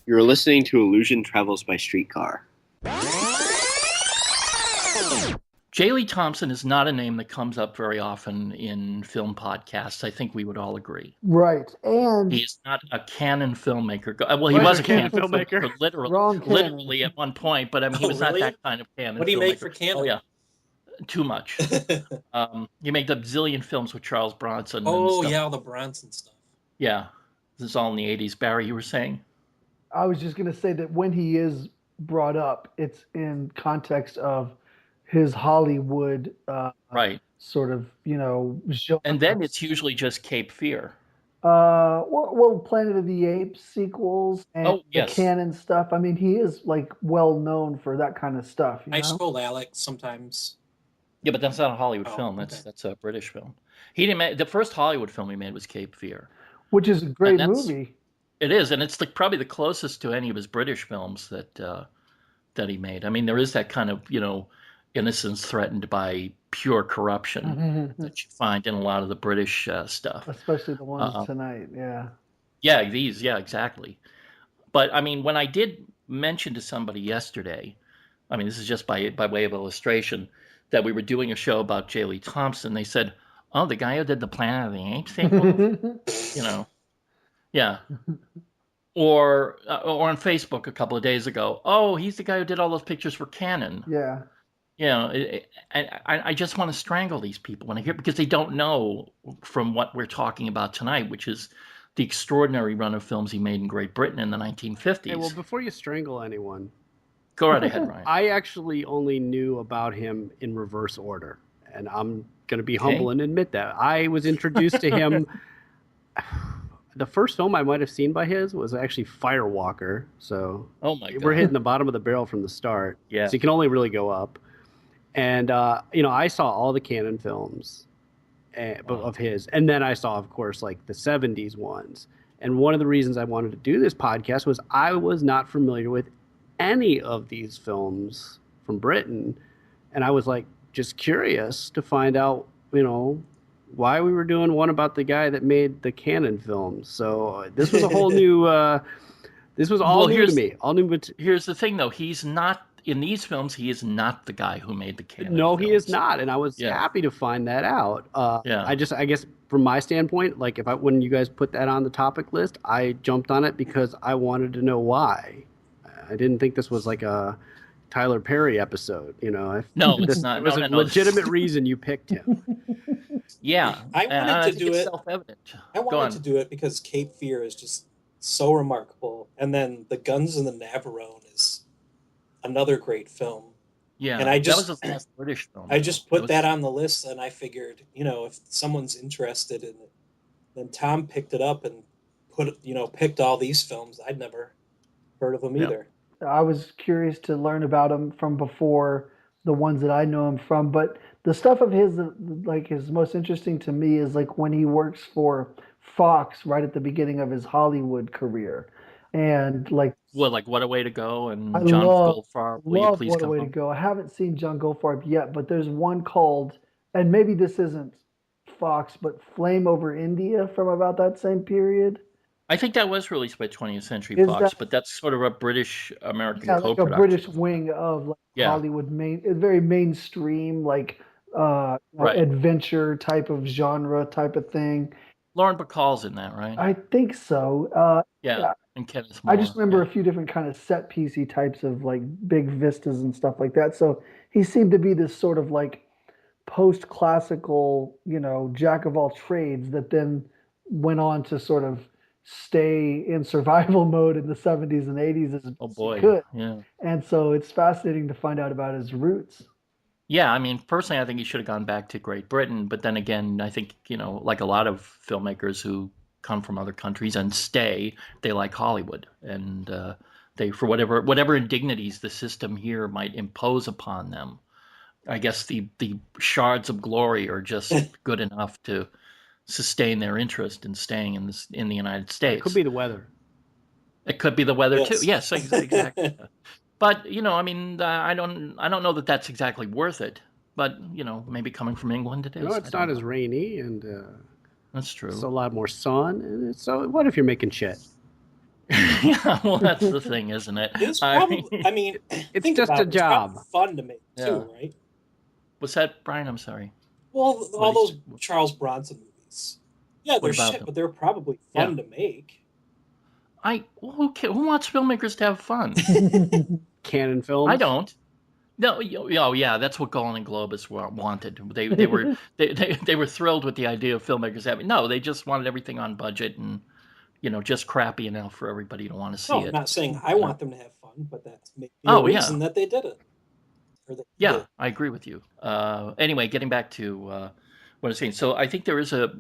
You're listening to Illusion Travels by Streetcar. J Lee Thompson is not a name that comes up very often in film podcasts. I think we would all agree. Right. And he's not a canon filmmaker. Well, he Pleasure was a canon canon filmmaker. literally at one point, but I mean, he was not really? that kind of canon What do you filmmaker. make for canon? Oh, yeah. Too much. He made a zillion films with Charles Bronson. Oh, and stuff. yeah, all the Bronson stuff. Yeah. This is all in the 80s. Barry, you were saying? I was just going to say that when he is brought up, it's in context of his Hollywood right. sort of, genre. And then it's usually just Cape Fear. Well, Planet of the Apes sequels and the canon stuff. I mean, he is like well known for that kind of stuff. I Told Alex sometimes. Yeah, but that's not a Hollywood film. That's a British film. He didn't make, the first Hollywood film he made was Cape Fear, which is a great movie. It is, and it's probably the closest to any of his British films that he made. I mean, there is that kind of innocence threatened by pure corruption that you find in a lot of the British stuff, especially the ones tonight. Yeah, exactly. But I mean, when I did mention to somebody yesterday, I mean, this is just by way of illustration, that we were doing a show about J Lee Thompson, they said, "Oh, the guy who did the Planet of the Apes sequel," Yeah. Or on Facebook a couple of days ago, "Oh, he's the guy who did all those pictures for Canon." Yeah. I just want to strangle these people when I hear, because they don't know from what we're talking about tonight, which is the extraordinary run of films he made in Great Britain in the 1950s. Hey, well, before you strangle anyone, go right ahead, Ryan. I actually only knew about him in reverse order, and I'm going to be humble and admit that. I was introduced to him. The first film I might have seen by his was actually Firewalker. So we're hitting the bottom of the barrel from the start. Yeah. So you can only really go up. And, I saw all the canon films of his. And then I saw, of course, like the 70s ones. And one of the reasons I wanted to do this podcast was I was not familiar with any of these films from Britain. And I was like just curious to find out, why we were doing one about the guy that made the canon films. So this was a whole new, this was all new to me. All new. Here's the thing, though. He's not, in these films, he is not the guy who made the canon films. He is not. And I was happy to find that out. I guess from my standpoint, like when you guys put that on the topic list, I jumped on it because I wanted to know why. I didn't think this was like a Tyler Perry episode, No, it's not. It was a legitimate reason you picked him. Yeah. I wanted to do it. Self-evident. I wanted to do it because Cape Fear is just so remarkable. And then The Guns and the Navarone is another great film. Yeah. And that was his last British film. I just put that on the list, and I figured, if someone's interested in it, then Tom picked it up and picked all these films. I'd never heard of them either. I was curious to learn about him from before the ones that I know him from, but the stuff of his, like, is most interesting to me is like when he works for Fox right at the beginning of his Hollywood career, and like What a Way to Go and John Goldfarb. Love What a Way to Go. I haven't seen John Goldfarb yet, but there's one called, and maybe this isn't Fox, but Flame Over India from about that same period. I think that was released by 20th Century Fox, but that's sort of a British-American co-production. Like a British wing of Hollywood, very mainstream, adventure type of genre type of thing. Lauren Bacall's in that, right? I think so. And Kenneth Moore. I just remember a few different kind of set piecey types of like big vistas and stuff like that. So he seemed to be this sort of like post-classical, jack of all trades that then went on to sort of stay in survival mode in the 70s and 80s as he could. Yeah. And so it's fascinating to find out about his roots. Yeah, I mean, personally, I think he should have gone back to Great Britain. But then again, I think, like a lot of filmmakers who come from other countries and stay, they like Hollywood. And they, for whatever indignities the system here might impose upon them, I guess the shards of glory are just good enough to sustain their interest in staying in the United States. It could be the weather. It could be the weather too. Yes, exactly. But I mean, I don't know that that's exactly worth it. But maybe coming from England, it is. No, it's not as rainy, and that's true. It's a lot more sun, and so what if you're making shit? Yeah, well, that's the thing, isn't it? It's I probably. I mean, mean, It's think just about a it. It's probably job. fun to make yeah. too, right? What's that, Brian? I'm sorry. Well, What all did those you, Charles Bronson movies. Yeah, what they're about shit, them? but they're probably Yeah. fun to make. Well, who wants filmmakers to have fun? Canon I films. don't. No, oh yeah, that's what Golan and Globus wanted. They were thrilled with the idea of filmmakers having. No, they just wanted everything on budget and just crappy enough for everybody to want to No, see I'm it. not saying I Uh, want them to have fun, but that's maybe a oh yeah, reason that they did it, or that he yeah, did. I agree with you. Anyway, getting back to what I'm saying. So I think there is a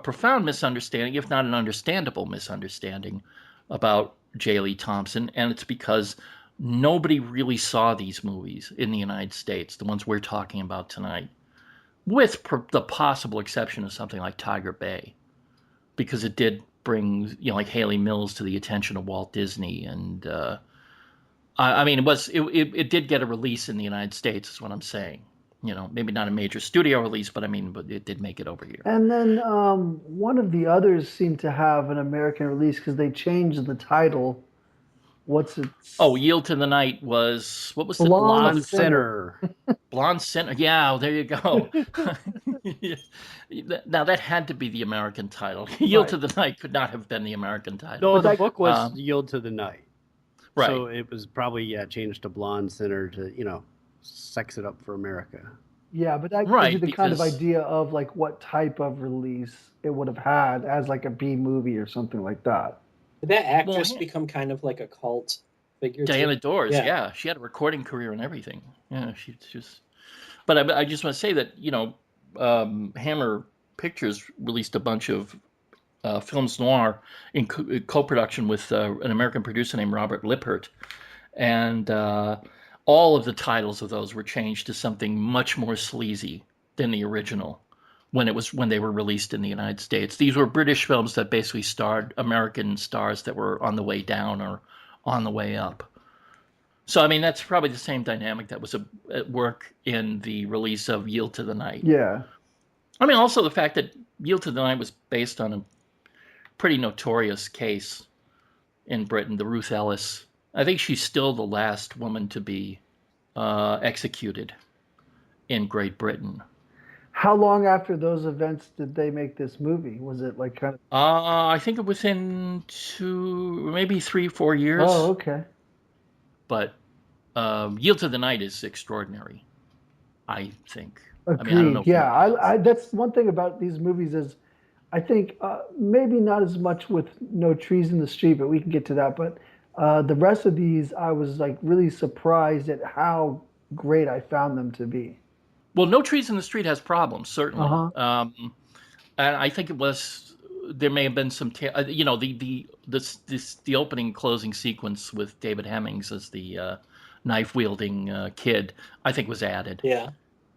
profound misunderstanding, if not an understandable misunderstanding, about J. Lee Thompson, and it's because nobody really saw these movies in the United States, the ones we're talking about tonight, with the possible exception of something like Tiger Bay, because it did bring like Haley Mills to the attention of Walt Disney, and I mean it did get a release in the United States, is what I'm saying. Maybe not a major studio release, but but it did make it over here. And then one of the others seemed to have an American release because they changed the title. What's it? Oh, Yield to the Night was what was the Blonde Blonde Sinner. Sinner. Blonde Sinner? Yeah, there you go. Now that had to be the American title. Yield Right. to the Night could not have been the American title. No, But the that, book was Um, Yield to the Night. right. So it was probably changed to Blonde Sinner to sex it up for America. yeah, but that gives you Right, the kind of because idea of like what type of release it would have had as like a B movie or something like that. Did that well, actress become kind of like a cult figure too? Diana Dors, Yeah. yeah, she had a recording career and everything. Yeah, she just. But I just want to say that Hammer Pictures released a bunch of films noir in co-production with an American producer named Robert Lippert, and all of the titles of those were changed to something much more sleazy than the original when they were released in the United States. These were British films that basically starred American stars that were on the way down or on the way up. So I mean that's probably the same dynamic that was at work in the release of Yield to the Night. Yeah. I mean also the fact that Yield to the Night was based on a pretty notorious case in Britain, the Ruth Ellis. I think she's still the last woman to be executed in Great Britain. How long after those events did they make this movie? Was it like kind of? I think within maybe 3, 4 Oh, years. okay. But Yield to the Night is extraordinary, I think. I mean, I don't know Agreed. if Yeah, anybody else. that's one thing about these movies is I think maybe not as much with No Trees in the Street, but we can get to that. But the rest of these, I was like really surprised at how great I found them to be. Well, No Trees in the Street has problems, Uh certainly. huh. And I think there may have been some the opening and closing sequence with David Hemmings as the knife wielding kid, I think was added. Yeah.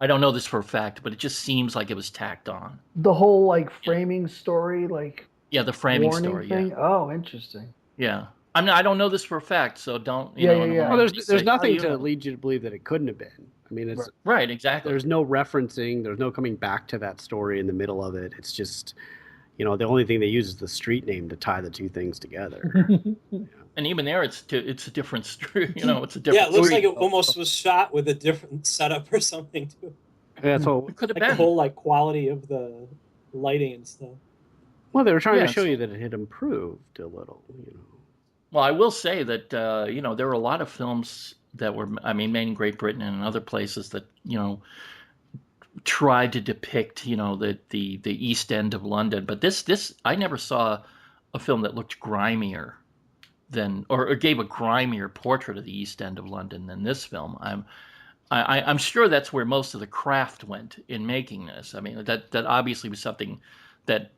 I don't know this for a fact, but it just seems like it was tacked on. The whole like Yeah, framing story, like yeah, the framing warning story. Yeah, thing. Oh, interesting. yeah. I don't know this for a fact, so don't Yeah, yeah, I don't yeah. Well, want there's to there's say, oh, nothing to lead you to believe that it couldn't have been. I mean, Right. it's right, exactly. there's no referencing, there's no coming back to that story in the middle of it. It's just, the only thing they use is the street name to tie the two things together. And even there, it's a different street. It's a Yeah, different it looks street. like it almost was shot with a different setup or something too. That's all. It could have Like the been. whole like quality of the lighting and stuff. Well, they were trying to Yeah, show you that it had improved a little. Well, I will say that there were a lot of films that were, I mean, made in Great Britain and in other places that tried to depict the East End of London. But this I never saw a film that looked grimier than or gave a grimier portrait of the East End of London than this film. I'm sure that's where most of the craft went in making this. I mean, that obviously was something that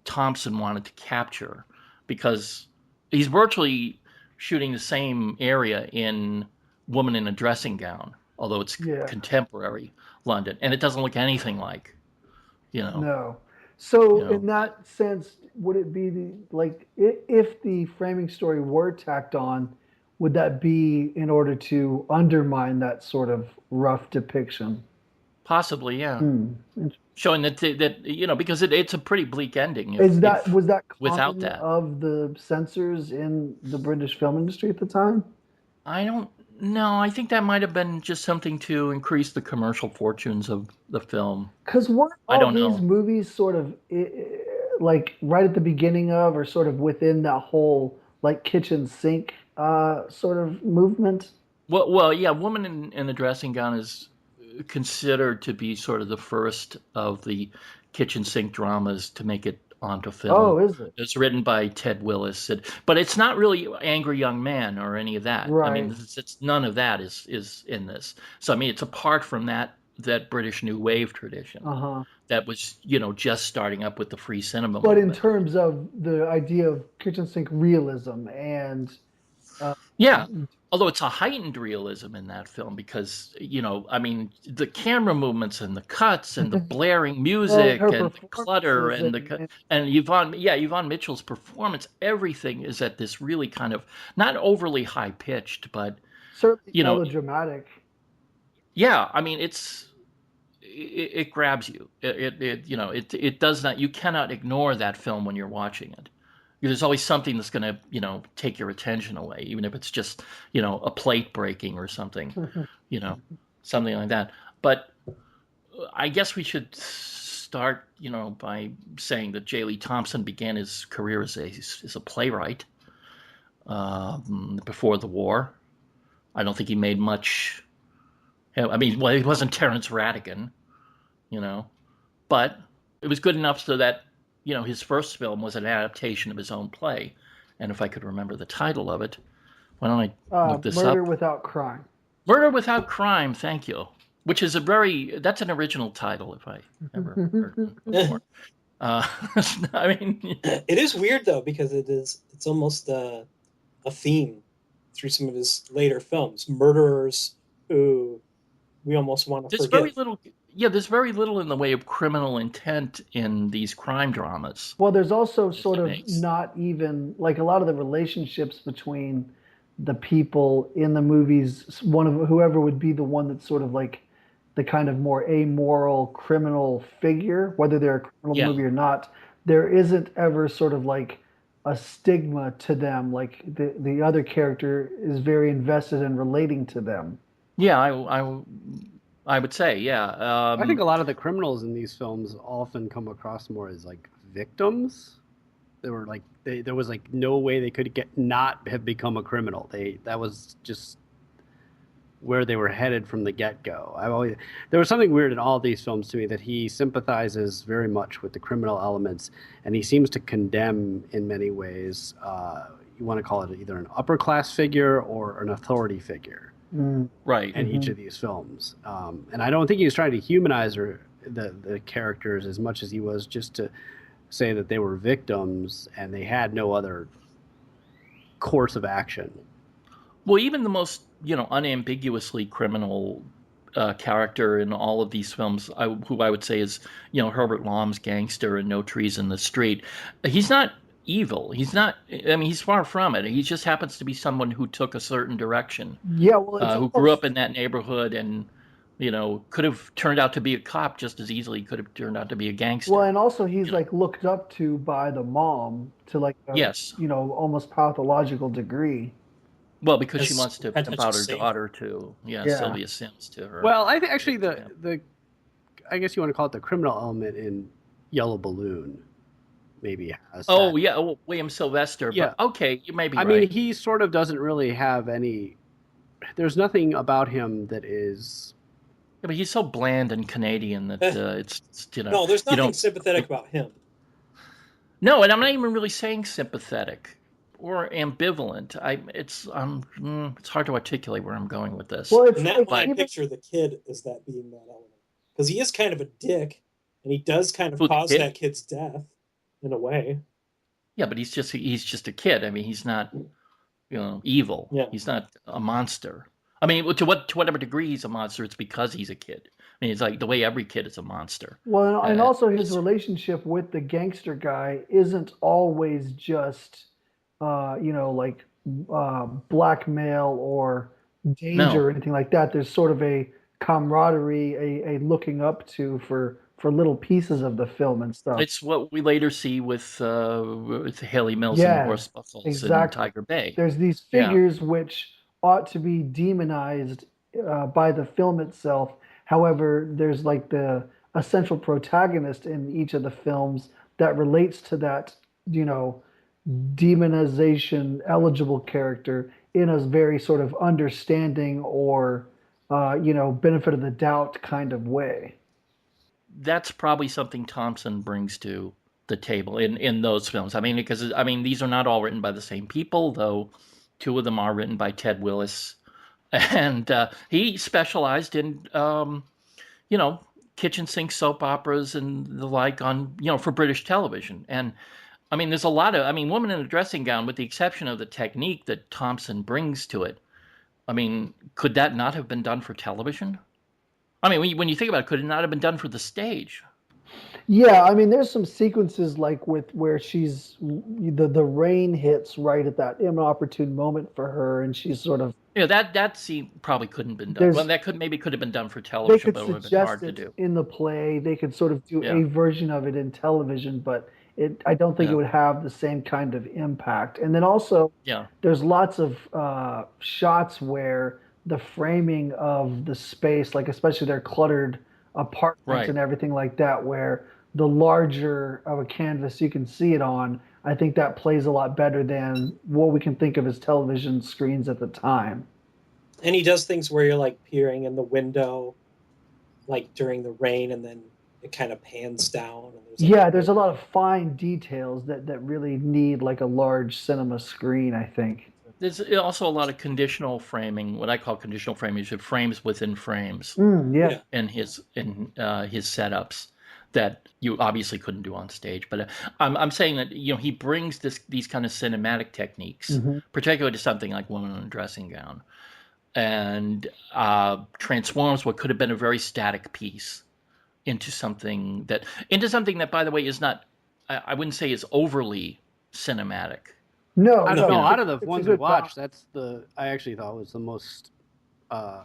Thompson wanted to capture because he's virtually shooting the same area in Woman in a Dressing Gown, although it's Yeah. contemporary London, and it doesn't look anything like, No. So you know. in that sense, would it be if the framing story were tacked on, would that be in order to undermine that sort of rough depiction? Possibly, yeah. Hmm. Showing that because it's a pretty bleak ending. Was that Without common that, of the censors in the British film industry at the time? I don't know. I think that might have been just something to increase the commercial fortunes of the film. Because weren't I all don't his know. movies sort of like right at the beginning of, or sort of within that whole like kitchen sink sort of movement? Well, yeah. Woman in the Dressing Gown is considered to be sort of the first of the kitchen sink dramas to make it onto Oh, film. is it? It's written by Ted Willis, but it's not really Angry Young Man or any of that. I mean, Right. it's none of that is in this. So I mean, it's apart from that British New Wave tradition Uh-huh. that was just starting up with the free cinema But in movement. terms of the idea of kitchen sink realism and uh, Yeah. Although it's a heightened realism in that film because, I mean, the camera movements and the cuts and the blaring well, music her and the clutter performances and Yvonne Mitchell's performance, everything is at this really kind of not overly high pitched, but certainly you know, melodramatic. yeah, I mean, it grabs you. It does not. You cannot ignore that film when you're watching it. There's always something that's going to take your attention away, even if it's just a plate breaking or something, you know, something like that. But I guess we should start by saying that J. Lee Thompson began his career as a playwright before the war. I don't think he made much. I mean, well, he wasn't Terrence Rattigan, you know, but it was good enough so that his first film was an adaptation of his own play. And if I could remember the title of it, why don't I look this Murder up? Without Crime. Murder Without Crime, thank you. Which is that's an original title if I ever heard one before. I mean, It is weird though because it's almost a theme through some of his later films. Murderers who we almost want to there's very forgive. little. Yeah, there's very little in the way of criminal intent in these crime dramas Well, there's also that sort he of makes. not even like a lot of the relationships between the people in the movies. One of whoever would be the one that's sort of like the kind of more amoral criminal figure, whether they're a criminal in the Yeah, movie or not. There isn't ever sort of like a stigma to them. Like the other character is very invested in relating to them. yeah, I would say, yeah. I think a lot of the criminals in these films often come across more as like victims. They were like there was like no way they could not have become a criminal. That was just where they were headed from the get-go. There was something weird in all these films to me that he sympathizes very much with the criminal elements, and he seems to condemn in many ways. You want to call it either an upper class figure or an authority figure Mm. Right. in each of these films. And I don't think he was trying to humanize the characters as much as he was just to say that they were victims and they had no other course of action. Well, even the most, unambiguously criminal character in all of these films, who I would say is, Herbert Lom's gangster in No Trees in the Street, he's not evil. He's not, I mean, he's far from it. He just happens to be someone who took a certain direction, Yeah, well, it's who grew almost up in that neighborhood and, could have turned out to be a cop just as easily could have turned out to be a well, gangster. and also he's You know, like looked up to by the mom to like a, yes. almost pathological degree. Well, because she As wants to pimp potential out her savior. daughter to, Yeah. Sylvia Sims to her. Well, I think actually Yeah. the I guess you want to call it the criminal element in Yellow Balloon maybe has Oh that. yeah, William Sylvester. Yeah. But okay, you may be I right. mean, he sort of doesn't really have any. There's nothing about him that is. Yeah, but he's so bland and Canadian that it's No, there's you nothing don't. sympathetic about him. No, and I'm not even really saying sympathetic or ambivalent. It's hard to articulate where I'm going with this. Well, it's And that like one, I even picture the kid as that being that element because he is kind of a dick, and he does kind of Who, the cause kid? that kid's death in a way. Yeah, but he's just a kid. I mean, he's not evil. Yeah. He's not a monster. I mean, to whatever degree he's a monster, it's because he's a kid. I mean, it's like the way every kid is a monster. well, and also his It's- relationship with the gangster guy isn't always just, like blackmail or danger no, or anything like that. There's sort of a camaraderie, a looking up to for little pieces of the film and stuff. It's what we later see with Haley Mills and the Yeah, Horse Buckles in exactly. Tiger Bay. There's these Yeah, figures which ought to be demonized by the film itself. However, there's like the essential protagonist in each of the films that relates to that, you know, demonization eligible character in a very sort of understanding or, benefit of the doubt kind of way. that's probably something Thompson brings to the table in those films. I mean, because I mean these are not all written by the same people, though. Two of them are written by Ted Willis, and he specialized in you know kitchen sink soap operas and the like on for British television. And I mean, there's a lot of Woman in a Dressing Gown, with the exception of the technique that Thompson brings to it. I mean, could that not have been done for television? I mean, when you think about it, could it not have been done for the stage? Yeah, I mean, there's some sequences like with where the rain hits right at that inopportune moment for her, and she's sort of That scene probably couldn't have been done. Well, there's that could have been done for they television, could but it would have been suggest hard to it do. in the play. They could sort of do Yeah, a version of it in television, but I don't think it yeah, would have the same kind of impact. And then also, yeah, there's lots of shots where the framing of the space, like especially their cluttered apartments right. and everything like that, where the larger of a canvas you can see it on, I think that plays a lot better than what we can think of as television screens at the time. And he does things where you're like peering in the window, like during the rain, and then it kind of pans down, and there's like a Yeah, there's big. a lot of fine details that really need like a large cinema screen, I think. There's also a lot of conditional framing. What I call conditional framing is frames within frames Yeah. Yeah. in his setups that you obviously couldn't do on stage. But I'm saying that he brings these kind of cinematic techniques, Hmm. particularly to something like Woman in a Dressing Gown, and transforms what could have been a very static piece into something that, by the way, is not. I wouldn't say is overly cinematic. No, I don't no, know. No. Out of the it's a ones we good balance. watched, that's the I actually thought was the most uh,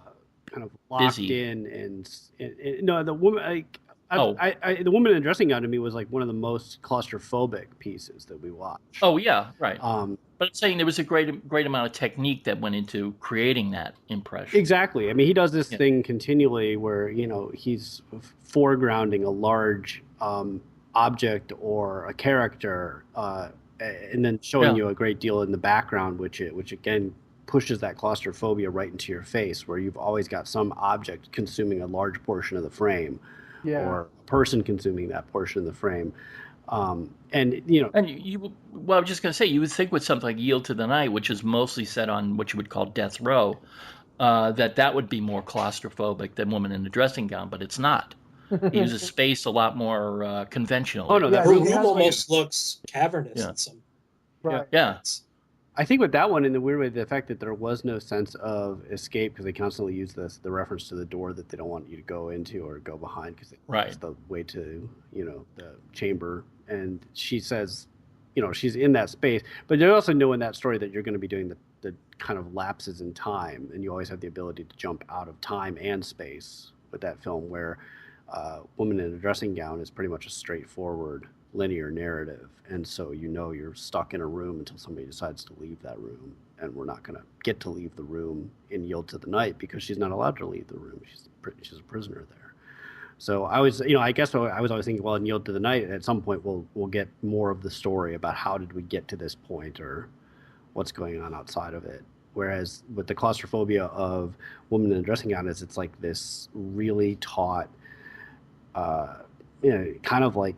kind of locked Busy. in and no, the woman Oh, the woman in the dressing gown to me was like one of the most claustrophobic pieces that we watched. oh yeah, right. Um, But I'm saying there was a great amount of technique that went into creating that impression. exactly. I mean, he does this Yeah, thing continually where he's foregrounding a large object or a character, and then showing yeah, you a great deal in the background, which again pushes that claustrophobia right into your face, where you've always got some object consuming a large portion of the frame, Yeah. or a person consuming that portion of the frame. And and well, I was just gonna say, you would think with something like Yield to the Night, which is mostly set on what you would call death row, that would be more claustrophobic than Woman in a Dressing Gown, but it's not. He uses space a lot more oh conventionally. no, Yeah, that Her he room room has like almost looks cavernous Yeah, in some yeah. right. yeah, points. I think with that one, in the weird way, the fact that there was no sense of escape because they constantly use the reference to the door that they don't want you to go into or go behind because it's right. the way to the chamber. And she says, she's in that space, but you also know in that story that you're going to be doing the kind of lapses in time, and you always have the ability to jump out of time and space with that film, where Woman in a Dressing Gown is pretty much a straightforward linear narrative, and so you're stuck in a room until somebody decides to leave that room, and we're not going to get to leave the room in Yield to the Night because she's not allowed to leave the room. She's a prisoner there. So I guess I was always thinking, well, in Yield to the Night, at some point we'll get more of the story about how did we get to this point or what's going on outside of it. Whereas with the claustrophobia of Woman in a Dressing Gown, it's like this really taut, uh, kind of like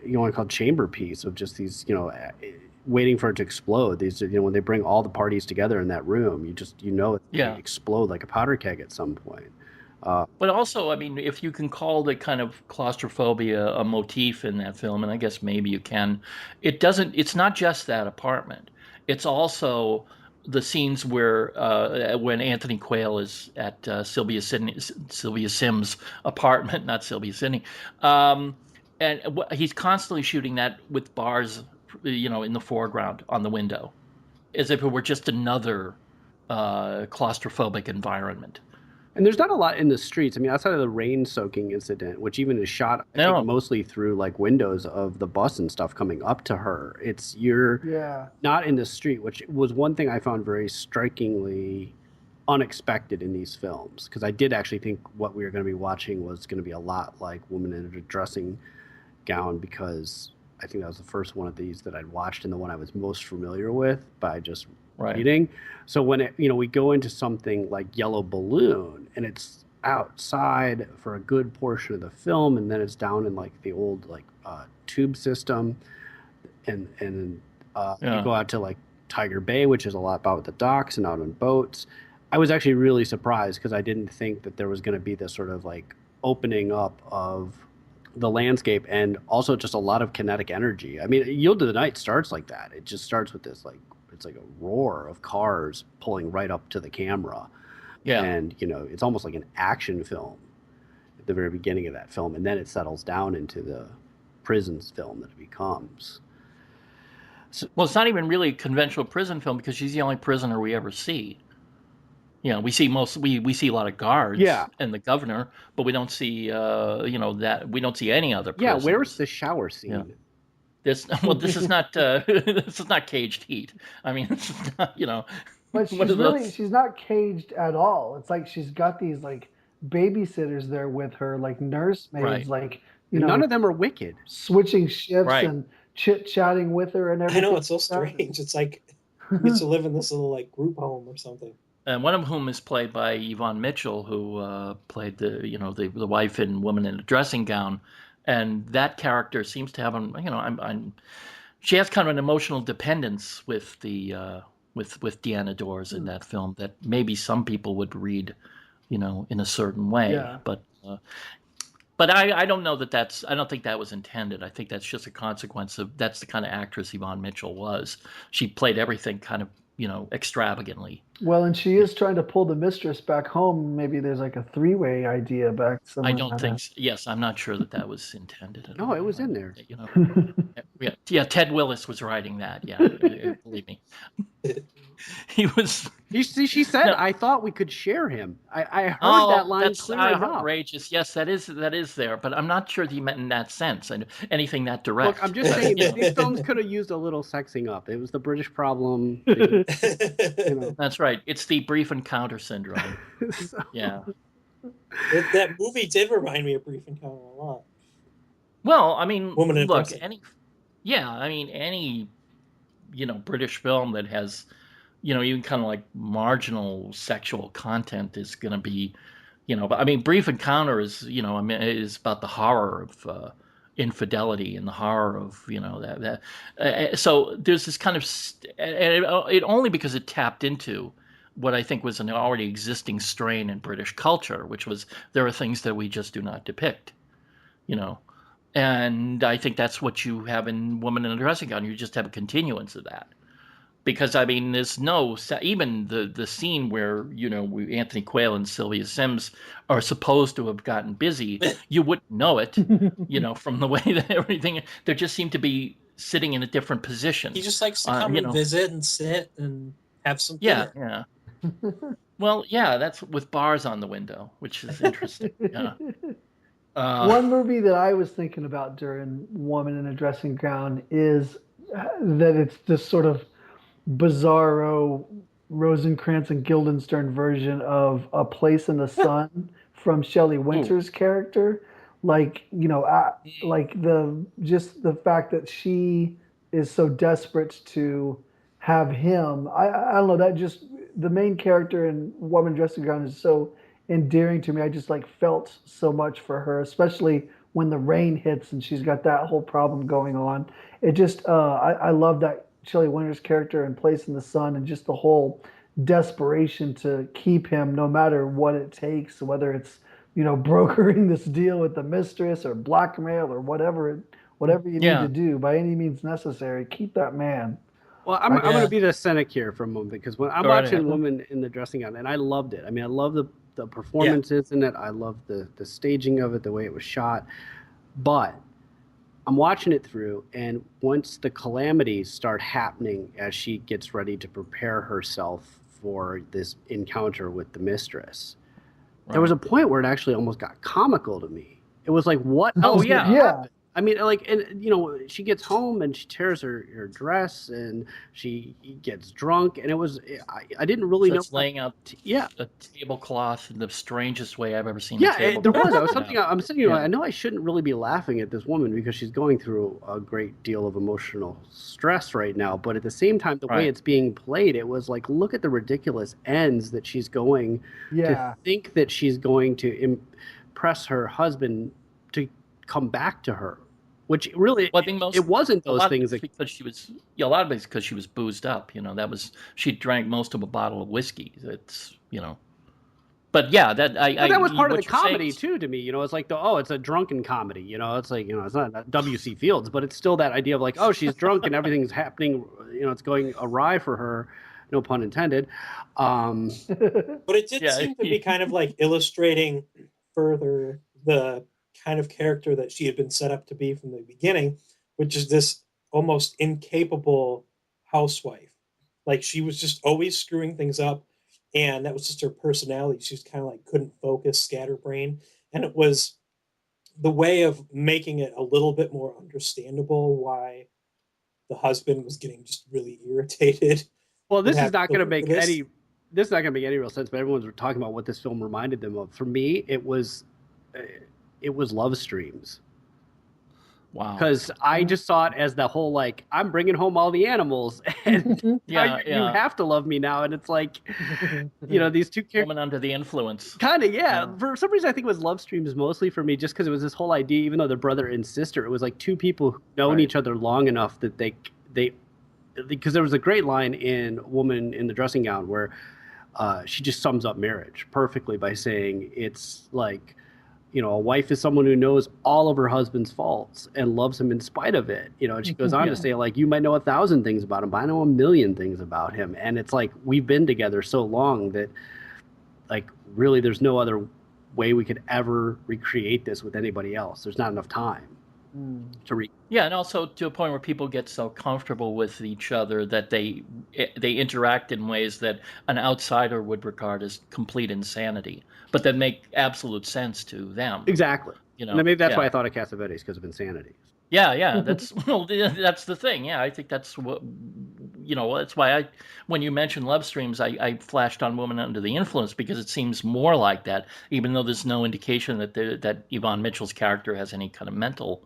you want to call chamber piece of just these, waiting for it to explode. These, when they bring all the parties together in that room, it's going to Yeah. explode like a powder keg at some point. But also, I mean, if you can call the kind of claustrophobia a motif in that film, and I guess maybe you can, it's not just that apartment. It's also the scenes where when Anthony Quayle is at Sylvia Sims' apartment, not Sylvia Sidney, um, and he's constantly shooting that with bars, in the foreground on the window, as if it were just another claustrophobic environment. And there's not a lot in the streets. I mean, outside of the rain-soaking incident, which even is shot, I think, No. mostly through like windows of the bus and stuff coming up to her. You're Yeah. not in the street, which was one thing I found very strikingly unexpected in these films. Because I did actually think what we were going to be watching was going to be a lot like Woman in a Dressing Gown, because I think that was the first one of these that I'd watched and the one I was most familiar with by just reading. So when we go into something like Yellow Balloon and it's outside for a good portion of the film, and then it's down in like the old tube system, and you go out to like Tiger Bay, which is a lot about the docks and out on boats. I was actually really surprised because I didn't think that there was going to be this sort of like opening up of the landscape, and also just a lot of kinetic energy. I mean, Yield to the Night starts like that. It just starts with this it's like a roar of cars pulling right up to the camera. Yeah. And, it's almost like an action film at the very beginning of that film. And then it settles down into the prisons film that it becomes. Well, it's not even really a conventional prison film because she's the only prisoner we ever see. We see we see a lot of guards and the governor, but we don't see that we don't see any other prisoners. Yeah, where's the shower scene? Yeah. This is not this is not Caged Heat. I mean, it's not, But she's not caged at all. It's like she's got these like babysitters there with her, like nursemaids, Right. None of them are wicked. Switching shifts and chit-chatting with her and everything. I know, it's so strange. It's like you used to live in this little like group home or something. And one of whom is played by Yvonne Mitchell, who played the wife in Woman in a Dressing Gown, and that character seems to have she has kind of an emotional dependence with the with Deanna Dors in that film that maybe some people would read, in a certain way. Yeah. But I don't know I don't think that was intended. I think that's just a consequence of that's the kind of actress Yvonne Mitchell was. She played everything kind of extravagantly. Well, and she is trying to pull the mistress back home. Maybe there's like a three-way idea back somewhere. I don't think so. Yes, I'm not sure that was intended. No, it was in there. Yeah, Ted Willis was writing that. Yeah, believe me. He was. She said, no. I thought we could share him. I heard that line clear enough. Outrageous. Yes, that is there, but I'm not sure that he meant in that sense. Anything that direct. Look, I'm just saying these films could have used a little sexing up. It was the British problem. That's right. It's the brief encounter syndrome. Yeah. That movie did remind me of Brief Encounter a lot. Well, I mean, Woman in look, any British film that has, even kind of like marginal sexual content is going to be, but I mean, Brief Encounter is, is about the horror of infidelity and the horror of, so there's this kind of, it only because it tapped into what I think was an already existing strain in British culture, which was there are things that we just do not depict, and I think that's what you have in Woman in a Dressing Gown. You just have a continuance of that. Because, I mean, there's even the scene where, Anthony Quayle and Sylvia Sims are supposed to have gotten busy, you wouldn't know it, from the way that everything, they just seem to be sitting in a different position. He just likes to come and visit and sit and have some dinner. Yeah. Well, yeah, that's with bars on the window, which is interesting. Yeah. One movie that I was thinking about during Woman in a Dressing Gown is that it's this sort of bizarro Rosencrantz and Guildenstern version of A Place in the Sun from Shelley Winter's character. Like, like the fact that she is so desperate to have him. I don't know, that just the main character in Woman Dressing Gown is so endearing to me. I just felt so much for her, especially when the rain hits and she's got that whole problem going on. It just I love that Shelley Winter's character in Place in the Sun, and just the whole desperation to keep him no matter what it takes, whether it's brokering this deal with the mistress or blackmail or whatever you need to do by any means necessary. Keep that man. Well, I'm going to be the cynic here for a moment, because when I'm watching Woman in the Dressing Gown, and I loved it. I mean, I love the performances in it. I love the staging of it, the way it was shot. But I'm watching it through, and once the calamities start happening as she gets ready to prepare herself for this encounter with the mistress, there was a point where it actually almost got comical to me. It was like, what else could yeah. happen? I mean, like, and she gets home and she tears her dress and she gets drunk, and it was I didn't really know. It's laying out a tablecloth in the strangest way I've ever seen. Yeah, there was. I was something. I'm saying, Yeah. I know I shouldn't really be laughing at this woman because she's going through a great deal of emotional stress right now. But at the same time, the way it's being played, it was like, look at the ridiculous ends that she's going to think that she's going to impress her husband to come back to her. Which really, well, I think it wasn't those things. Because she was, a lot of it is because she was boozed up. She drank most of a bottle of whiskey. It's, but yeah, that was part of the comedy too. To me, it's like it's a drunken comedy. It's like it's not W.C. Fields, but it's still that idea of like, oh, she's drunk and everything's happening. It's going awry for her. No pun intended. But it did seem to be kind of like illustrating further the kind of character that she had been set up to be from the beginning, which is this almost incapable housewife. Like, she was just always screwing things up, and that was just her personality. She was kind of like couldn't focus, scatterbrain, and it was the way of making it a little bit more understandable why the husband was getting just really irritated. Well, this is not going to make any real sense, but everyone's talking about what this film reminded them of. For me, it was Love Streams. Wow. Because I just saw it as the whole, like, I'm bringing home all the animals, and you have to love me now. And it's like, these two characters. Woman under the influence. Kind of, yeah. For some reason, I think it was Love Streams mostly for me, just because it was this whole idea, even though they're brother and sister, it was like two people who've known each other long enough that they because there was a great line in Woman in the Dressing Gown where she just sums up marriage perfectly by saying it's like, a wife is someone who knows all of her husband's faults and loves him in spite of it. And she goes on to say, like, you might know 1,000 things about him, but I know 1,000,000 things about him. And it's like, we've been together so long that, like, really there's no other way we could ever recreate this with anybody else. There's not enough time to and also to a point where people get so comfortable with each other that they interact in ways that an outsider would regard as complete insanity, but that make absolute sense to them. Exactly. And maybe that's why I thought of Cassavetes, because of insanity. Yeah, that's that's the thing. Yeah, I think that's what that's why when you mentioned Love Streams, I flashed on Woman Under the Influence, because it seems more like that, even though there's no indication that Yvonne Mitchell's character has any kind of mental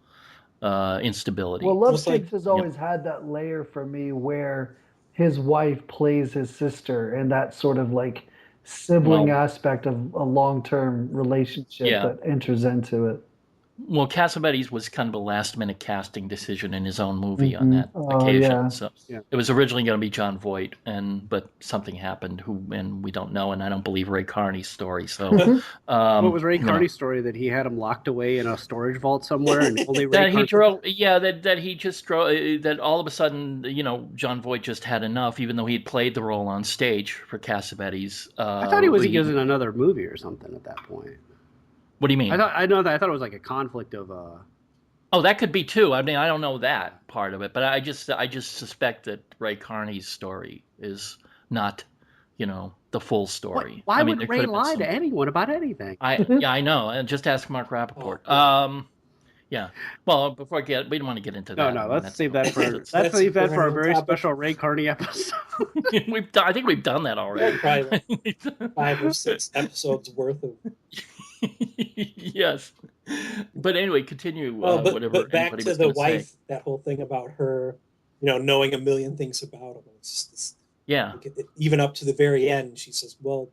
instability. Well, Love Streams has always had that layer for me where his wife plays his sister, and that sort of like sibling aspect of a long-term relationship that enters into it. Well, Cassavetes was kind of a last-minute casting decision in his own movie on that occasion. Yeah. So it was originally going to be John Voight, but something happened, and we don't know, and I don't believe Ray Carney's story. So, what was Ray Carney's story? That he had him locked away in a storage vault somewhere, and only Ray that he drove. Yeah, that he just drove. That all of a sudden, John Voight just had enough, even though he had played the role on stage for Cassavetes. I thought he was in another movie or something at that point. What do you mean? I thought it was like a conflict of. Oh, that could be too. I mean, I don't know that part of it, but I just suspect that Ray Carney's story is not, the full story. Why would Ray lie to anyone about anything? I know. And just ask Mark Rappaport. Yeah. Well, we don't want to get into that. No. Let's save that for a very special Ray Carney episode. I think we've done that already. Probably 5 or 6 episodes worth of. Yes, but anyway, continue. But back to the wife, that whole thing about her, knowing 1,000,000 things about him. It's just even up to the very end, she says, "Well,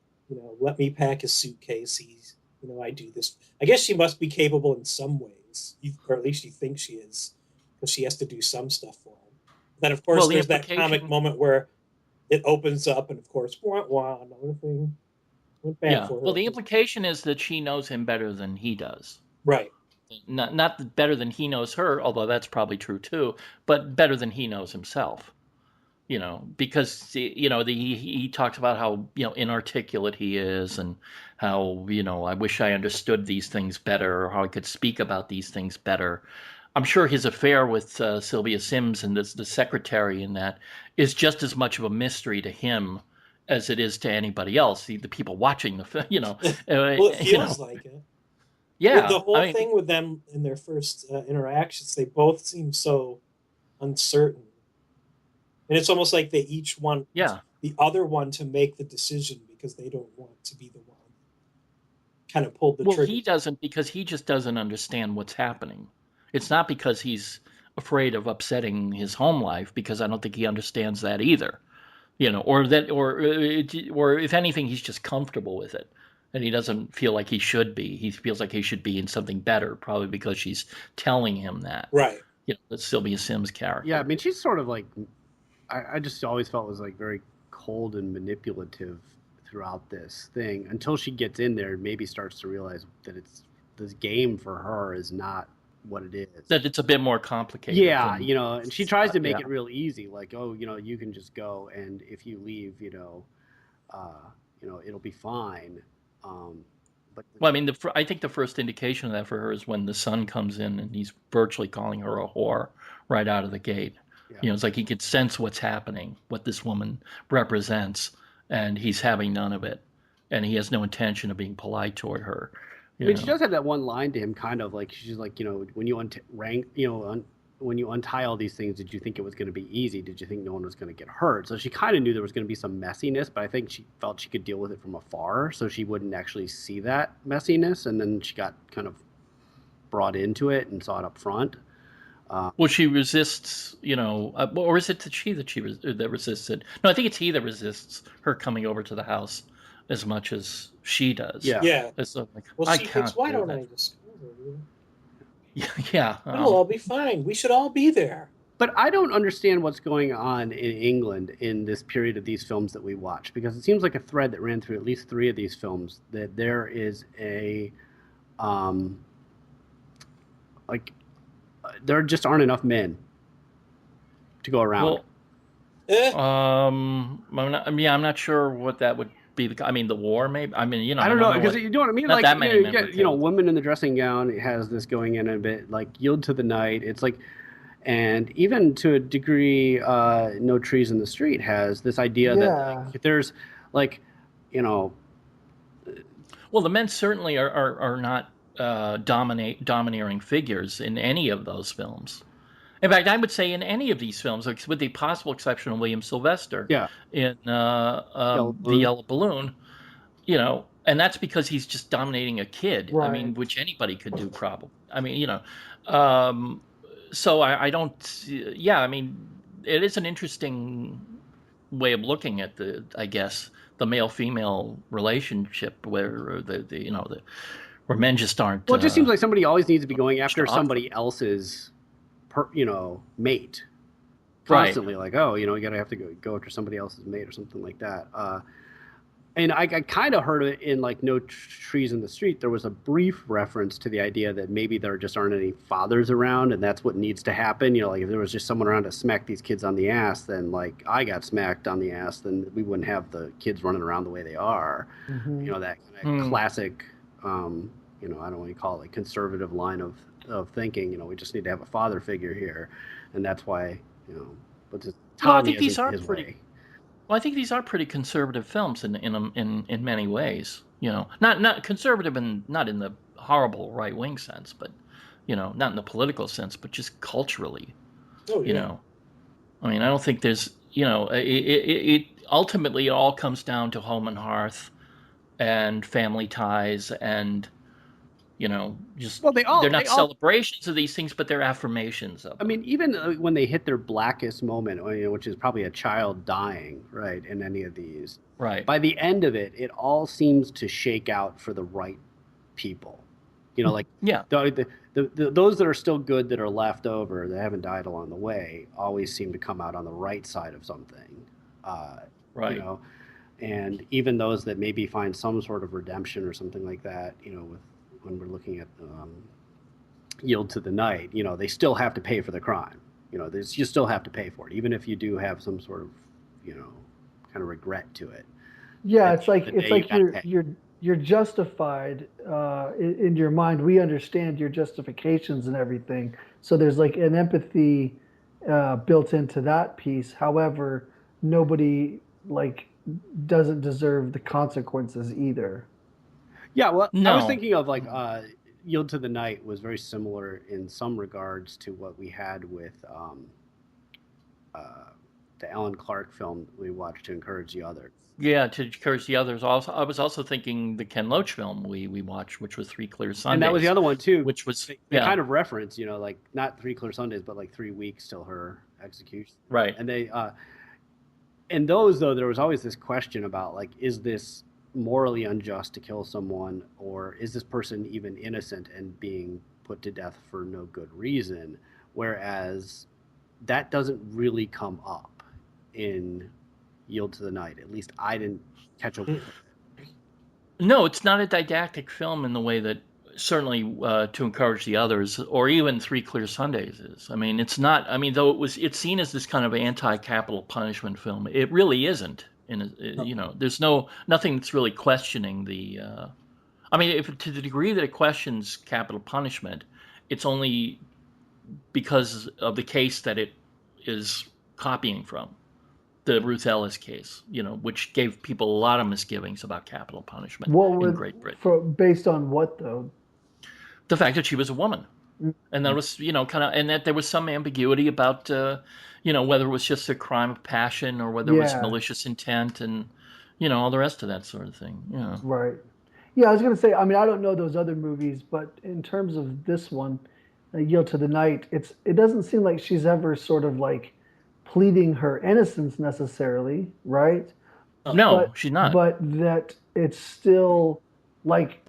let me pack his suitcase. He's, I do this." I guess she must be capable in some ways, or at least she thinks she is, because she has to do some stuff for him. Then, of course, there's that comic moment where it opens up, and of course, another thing. Well, the implication is that she knows him better than he does. Right. Not better than he knows her, although that's probably true too, but better than he knows himself. Because he talks about how inarticulate he is, and how I wish I understood these things better, or how I could speak about these things better. I'm sure his affair with Sylvia Sims and the secretary in that is just as much of a mystery to him as it is to anybody else, the people watching the film, Well, it feels like it. Yeah, The whole thing with them in their first interactions, they both seem so uncertain, and it's almost like they each want the other one to make the decision because they don't want to be the one kind of pulled the trigger. Well, he doesn't, because he just doesn't understand what's happening. It's not because he's afraid of upsetting his home life, because I don't think he understands that either. Or if anything, he's just comfortable with it, and he doesn't feel like he should be. He feels like he should be in something better, probably because she's telling him that. Right. That's Sylvia Sims' character. Yeah, I mean, she's sort of like, I just always felt was like very cold and manipulative throughout this thing until she gets in there and maybe starts to realize that this game for her is not what it is. That it's a bit more complicated. Yeah, and she tries to make it real easy, like, oh, you can just go, and if you leave, it'll be fine. But well, I mean, I think the first indication of that for her is when the son comes in and he's virtually calling her a whore right out of the gate. Yeah. It's like he could sense what's happening, what this woman represents, and he's having none of it, and he has no intention of being polite toward her. I mean, she does have that one line to him, kind of like, she's like, when you when you untie all these things, did you think it was going to be easy? Did you think no one was going to get hurt? So she kind of knew there was going to be some messiness, but I think she felt she could deal with it from afar, so she wouldn't actually see that messiness, and then she got kind of brought into it and saw it up front. Well, she resists, or is it that resists it? No, I think it's he that resists her coming over to the house as much as she does. Yeah. It's like, well, she thinks, why don't I just go over? Yeah. It'll all be fine. We should all be there. But I don't understand what's going on in England in this period of these films that we watch, because it seems like a thread that ran through at least 3 of these films, that there is there just aren't enough men to go around. Well, I'm not sure what that would be. I mean, the war, maybe. I mean, I don't know, because you know what I mean. Not like that many you get, woman in the dressing gown has this going in a bit, like Yield to the Night. It's like, and even to a degree, No Trees in the Street has this idea that there's like, Well, the men certainly are not domineering figures in any of those films. In fact, I would say in any of these films, with the possible exception of William Sylvester in The Yellow Balloon, and that's because he's just dominating a kid. Right. I mean, which anybody could do, probably. I mean, so I don't. Yeah, I mean, it is an interesting way of looking at the male-female relationship, where where men just aren't. Well, it just seems like somebody always needs to be going after somebody else's, mate. Constantly, right. Like, oh, you gotta have to go after somebody else's mate or something like that. And I kind of heard it in like No Trees in the Street. There was a brief reference to the idea that maybe there just aren't any fathers around, and that's what needs to happen. Like if there was just someone around to smack these kids on the ass, then like I got smacked on the ass, then we wouldn't have the kids running around the way they are. Mm-hmm. That kind of classic, I don't want to call it like conservative line of thinking. We just need to have a father figure here, and that's why but I think these are pretty. Well, I think these are pretty conservative films in many ways. Not conservative and not in the horrible right wing sense, but not in the political sense, but just culturally. Oh, yeah. I mean, I don't think there's it ultimately all comes down to home and hearth and family ties and they're not celebrations of these things, but they're affirmations of them. I mean, even when they hit their blackest moment, which is probably a child dying, right, in any of these, right, by the end of it, it all seems to shake out for the right people. Like those that are still good, that are left over, that haven't died along the way, always seem to come out on the right side of something, right? And even those that maybe find some sort of redemption or something like that, when we're looking at Yield to the Night, they still have to pay for the crime. You still have to pay for it, even if you do have some sort of, kind of regret to it. Yeah, it's like you're justified in your mind. We understand your justifications and everything. So there's like an empathy built into that piece. However, nobody like doesn't deserve the consequences either. Yeah, well, I was No. thinking of like Yield to the Night was very similar in some regards to what we had with the Alan Clark film we watched, To Encourage the Other. Yeah, to encourage the others. Also, I was also thinking the Ken Loach film we watched, which was Three Clear Sundays. And that was the other one too, which was they kind of reference, like not 3 Clear Sundays, but like 3 weeks till her execution. Right. And they, in those though, there was always this question about like, is this morally unjust to kill someone, or is this person even innocent and being put to death for no good reason? Whereas that doesn't really come up in Yield to the Night. At least I didn't catch a. No, it's not a didactic film in the way that certainly To Encourage the Others or even Three Clear Sundays is. I mean, it's not. I mean, though it's seen as this kind of anti-capital punishment film, it really isn't. There's nothing that's really questioning the. I mean, if to the degree that it questions capital punishment, it's only because of the case that it is copying from. The Ruth Ellis case, which gave people a lot of misgivings about capital punishment in Great Britain. Based on what, though? The fact that she was a woman. And there was, and that there was some ambiguity about, whether it was just a crime of passion or whether it was malicious intent and, all the rest of that sort of thing. Yeah. Right. Yeah, I was going to say, I mean, I don't know those other movies, but in terms of this one, Yield to the Night, it doesn't seem like she's ever sort of like pleading her innocence necessarily, right? No, she's not. But that it's still like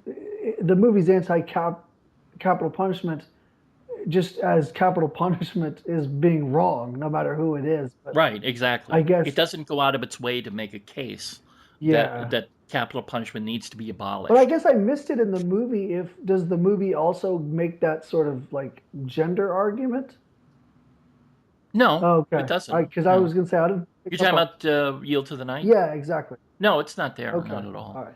the movie's anti-capital punishment, just as capital punishment is being wrong, no matter who it is. But right, exactly. I guess it doesn't go out of its way to make a case that capital punishment needs to be abolished. But I guess I missed it in the movie. Does the movie also make that sort of like gender argument? No, okay. It doesn't. Because I was going to say, I didn't. You're talking about Yield to the Night? Yeah, exactly. No, it's not there. Okay. Not at all. All right.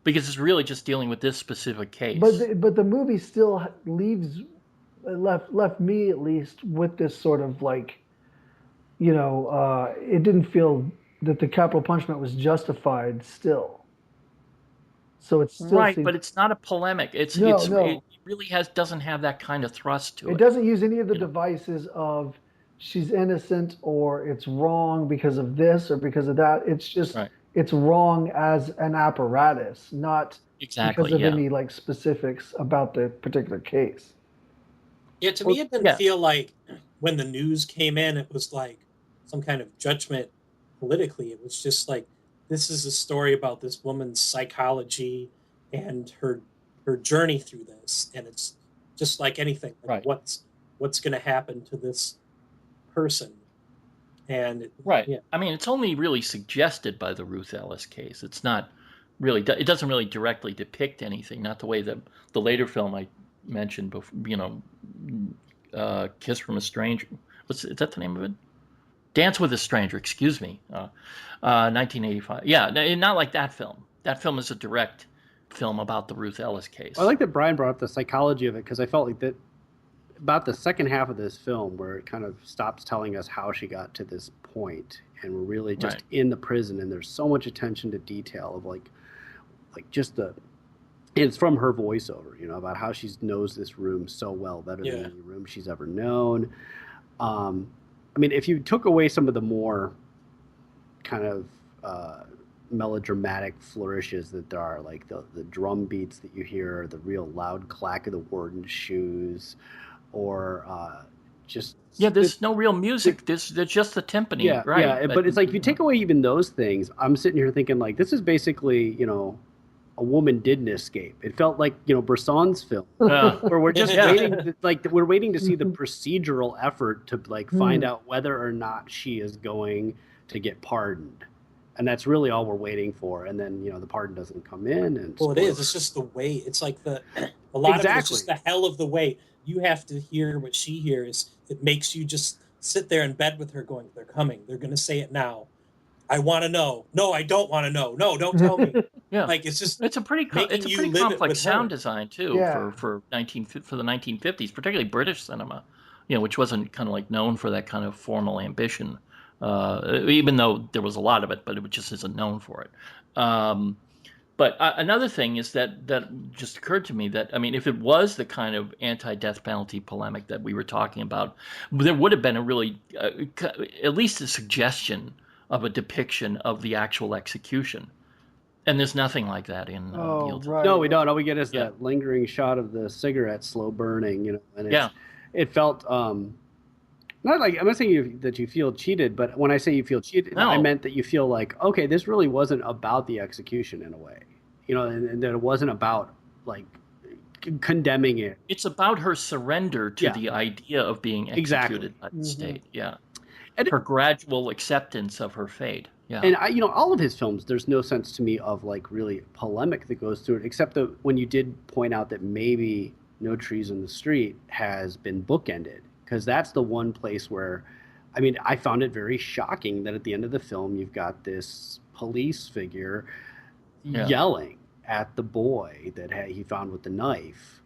Because it's really just dealing with this specific case. But the movie still left me at least with this sort of like, it didn't feel that the capital punishment was justified still. So it's still right, but it's not a polemic. It really doesn't have that kind of thrust to it. It doesn't use any of the devices of she's innocent or it's wrong because of this or because of that. It's just it's wrong as an apparatus, not because of any like specifics about the particular case. Yeah, to me it didn't feel like when the news came in, it was like some kind of judgment politically. It was just like, this is a story about this woman's psychology and her journey through this, and it's just like anything. Like what's going to happen to this person? And I mean, it's only really suggested by the Ruth Ellis case. It's not really. It doesn't really directly depict anything. Not the way that the later film I mentioned before. Kiss from a Stranger. Is that the name of it? Dance with a Stranger. Excuse me. 1985. Yeah, not like that film. That film is a direct film about the Ruth Ellis case. I like that Brian brought up the psychology of it, because I felt like that about the second half of this film, where it kind of stops telling us how she got to this point, and we're really just in the prison, and there's so much attention to detail of like just the. It's from her voiceover, about how she knows this room so well, better than any room she's ever known. I mean, if you took away some of the more kind of melodramatic flourishes that there are, like the drum beats that you hear, the real loud clack of the warden's shoes, or just... Yeah, there's no real music. There's just the timpani, right? Yeah, but it's like, if you take away even those things, I'm sitting here thinking, like, this is basically, a woman didn't escape. It felt like, Bresson's film, where we're just we're waiting to see the procedural effort to find out whether or not she is going to get pardoned, and that's really all we're waiting for. And then the pardon doesn't come in, and it is. It's just the wait. It's like a lot of it is just the hell of the wait. You have to hear what she hears. It makes you just sit there in bed with her, going, "They're coming. They're going to say it now. I want to know. No, I don't want to know. No, don't tell me." Like it's a pretty complex sound design too for the 1950s, particularly British cinema, which wasn't kind of like known for that kind of formal ambition even though there was a lot of it, but it just isn't known for it. But another thing is that just occurred to me that, I mean, if it was the kind of anti-death penalty polemic that we were talking about, there would have been a really, at least a suggestion of a depiction of the actual execution. And there's nothing like that in Yield. Right. No, we don't. All we get is that lingering shot of the cigarette slow burning, and it felt not like, I'm not saying that you feel cheated, but when I say you feel cheated, I meant that you feel like, okay, this really wasn't about the execution in a way, and that it wasn't about like condemning it. It's about her surrender to the idea of being executed by the state. Yeah. And her gradual acceptance of her fate. Yeah. And all of his films, there's no sense to me of like really polemic that goes through it, except that when you did point out that maybe No Trees in the Street has been bookended. Because that's the one place where, I mean, I found it very shocking that at the end of the film, you've got this police figure yelling at the boy that he found with the knife.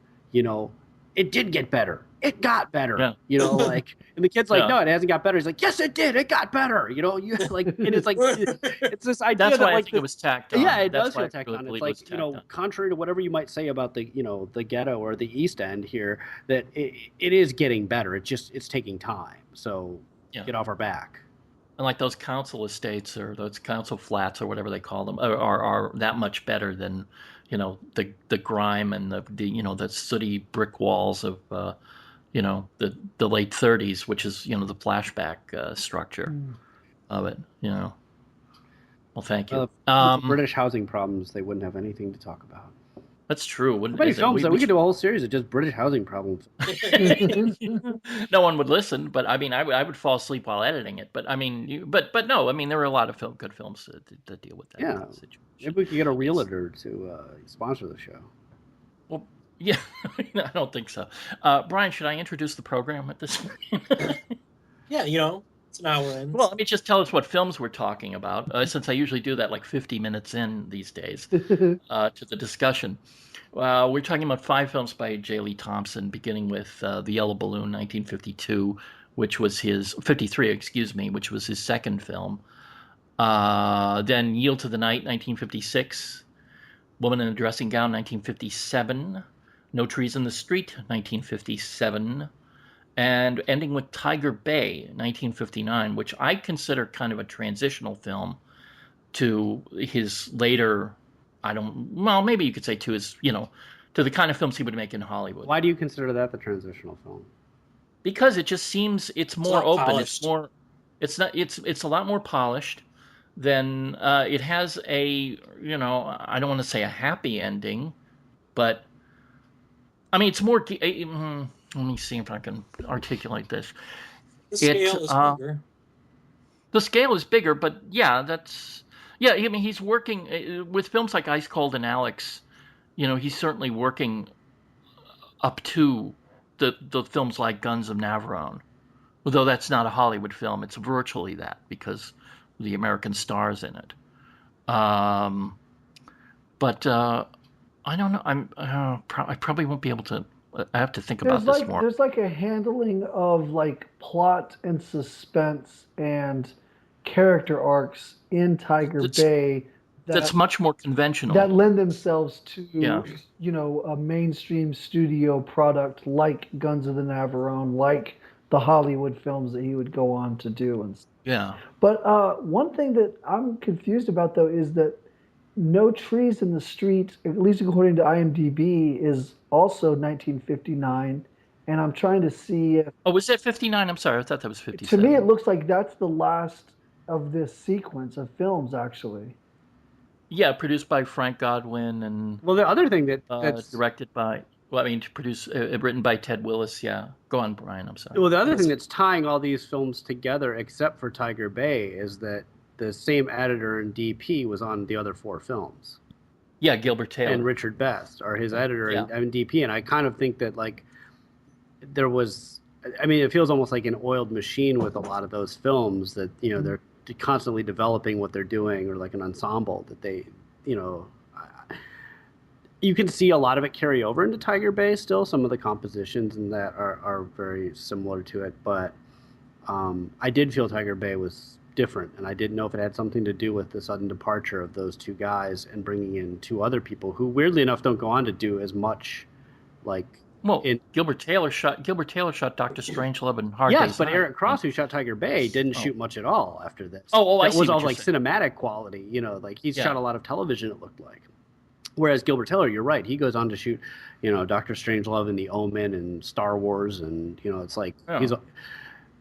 It did get better. It got better. Yeah. And the kid's like, no, it hasn't got better. He's like, yes, it did. It got better. And it's like, it's this idea that's that why like I think it was tacked on. Yeah, it does feel tacked on. It's like, contrary to whatever you might say about the ghetto or the East End here, that it is getting better. It's taking time. So get off our back. And like those council estates or those council flats or whatever they call them are that much better than, the grime and the sooty brick walls of, the late 30s, which is, the flashback structure of it, Well, thank you. British housing problems, they wouldn't have anything to talk about. That's true. How many films we could do a whole series of just British housing problems. No one would listen, but I mean, I would fall asleep while editing it. But I mean, but no, I mean, there were a lot of good films to deal with that situation. Maybe we could get a realtor to sponsor the show. Well, yeah, I don't think so. Brian, should I introduce the program at this point? Yeah, it's an hour in. Well, let me just tell us what films we're talking about, since I usually do that like 50 minutes in these days to the discussion. We're talking about 5 films by J. Lee Thompson, beginning with The Yellow Balloon, 1952, which was his 53, excuse me, which was his second film. Then Yield to the Night, 1956. Woman in a Dressing Gown, 1957. No Trees in the Street, 1957. And ending with Tiger Bay, 1959, which I consider kind of a transitional film to his later, maybe you could say to his, to the kind of films he would make in Hollywood. Why do you consider that the transitional film? Because it just seems it's more open. Polished. It's a lot more polished than it has a, I don't want to say a happy ending, but I mean, it's more, let me see if I can articulate this. The scale is bigger. The scale is bigger, but I mean, he's working with films like Ice Cold and Alex. He's certainly working up to the films like Guns of Navarone, although that's not a Hollywood film. It's virtually that because the American stars in it. But I don't know. I probably won't be able to. I have to think about this more. There's like a handling of like plot and suspense and character arcs in Tiger Bay that's much more conventional. That lend themselves to a mainstream studio product like Guns of the Navarone, like the Hollywood films that he would go on to do. But one thing that I'm confused about though is that No Trees in the Street, at least according to IMDb, is also 1959, and I'm trying to see if... Oh, was that 59? I'm sorry, I thought that was 57. To me, it looks like that's the last of this sequence of films, actually. Yeah, produced by Frank Godwin and... Well, the other thing that's... Directed by... Well, I mean, written by Ted Willis, yeah. Go on, Brian, I'm sorry. Well, the other thing that's tying all these films together, except for Tiger Bay, is that the same editor and DP was on the other 4 films. Yeah, Gilbert Taylor. And Richard Best are his editor and DP. And I kind of think that, like, there was... I mean, it feels almost like an oiled machine with a lot of those films that, they're constantly developing what they're doing, or like an ensemble that they, you can see a lot of it carry over into Tiger Bay still. Some of the compositions and that are very similar to it. But I did feel Tiger Bay was different, and I didn't know if it had something to do with the sudden departure of those two guys and bringing in two other people who, weirdly enough, don't go on to do as much. Gilbert Taylor shot Doctor Strangelove and Hard Yes, Day's but Night. Eric Cross, who shot Tiger Bay, didn't shoot much at all after this. I that see was what all you're like saying. cinematic quality, like he's shot a lot of television, it looked like. Whereas Gilbert Taylor, you're right, he goes on to shoot, Doctor Strangelove and The Omen and Star Wars, and it's like he's,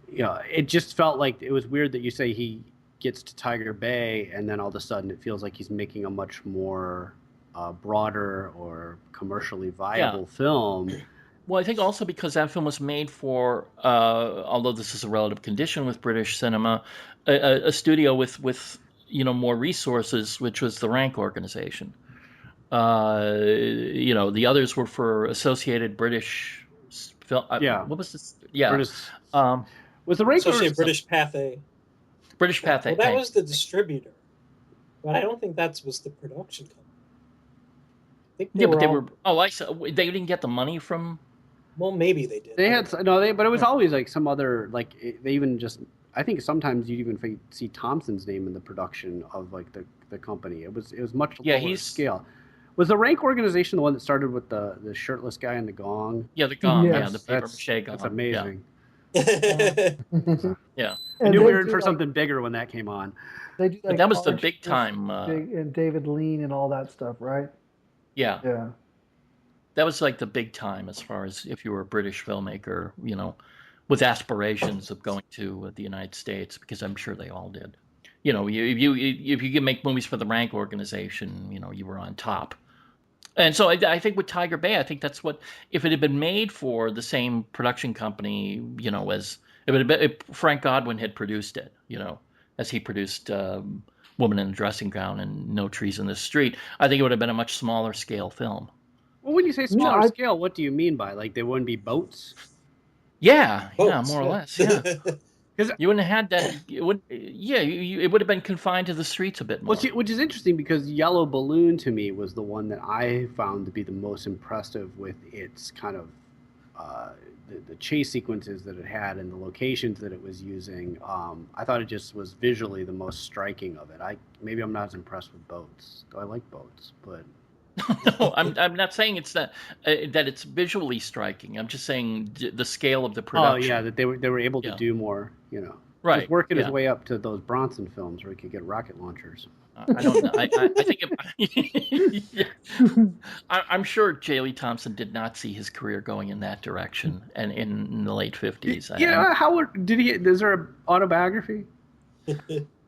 it just felt like it was weird that you say he gets to Tiger Bay and then all of a sudden it feels like he's making a much more broader or commercially viable film. Well, I think also because that film was made for, although this is a relative condition with British cinema, a studio with more resources, which was the Rank organization. The others were for Associated British Film. What was this? Yeah. British, was the Rank Associated British Pathé? British Pathé. Well, that was the distributor, but I don't think that was the production company. They didn't get the money from. Well, maybe they did. But it was always like some other, like they even just. I think sometimes you even see Thompson's name in the production of like the company. It was much lower scale. Was the Rank organization the one that started with the shirtless guy and the gong? Yeah, the gong. Yes. Yeah, the paper mache gong. That's amazing. Yeah. I knew we were in for something bigger when that came on. They do, but that was the big time. And David Lean and all that stuff, right? Yeah. Yeah. That was like the big time as far as if you were a British filmmaker, with aspirations of going to the United States, because I'm sure they all did. If you could make movies for the Rank organization, you were on top. And so I think with Tiger Bay, I think that's what, if it had been made for the same production company, as it would have been, if Frank Godwin had produced it, as he produced Woman in a Dressing Gown and No Trees in the Street, I think it would have been a much smaller scale film. Well, when you say smaller scale, what do you mean by, like, there wouldn't be boats? Yeah, more or less, yeah. Because you wouldn't have had that. It would have been confined to the streets a bit more. Which is interesting, because Yellow Balloon to me was the one that I found to be the most impressive with its kind of the chase sequences that it had and the locations that it was using. I thought it just was visually the most striking of it. Maybe I'm not as impressed with boats. I like boats, but. No, I'm not saying it's that it's visually striking. I'm just saying the scale of the production. Oh yeah, that they were able to do more. Right. Just working his way up to those Bronson films where he could get rocket launchers. I don't know. I think I'm sure J. Lee Thompson did not see his career going in that direction, and in the late 50s. How did he? Is there an autobiography?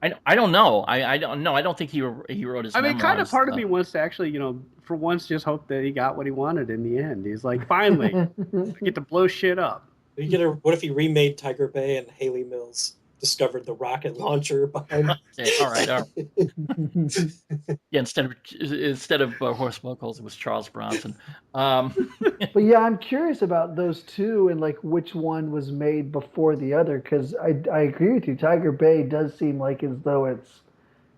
I don't know. I don't know. I don't think he wrote his. Kind of part of me wants to actually, for once, just hope that he got what he wanted in the end. He's like, finally, I get to blow shit up. What if he remade Tiger Bay and Haley Mills discovered the rocket launcher behind? Okay, all right. Yeah, instead of Horace Buckles, it was Charles Bronson. But yeah, I'm curious about those two and like which one was made before the other, because I agree with you. Tiger Bay does seem like as though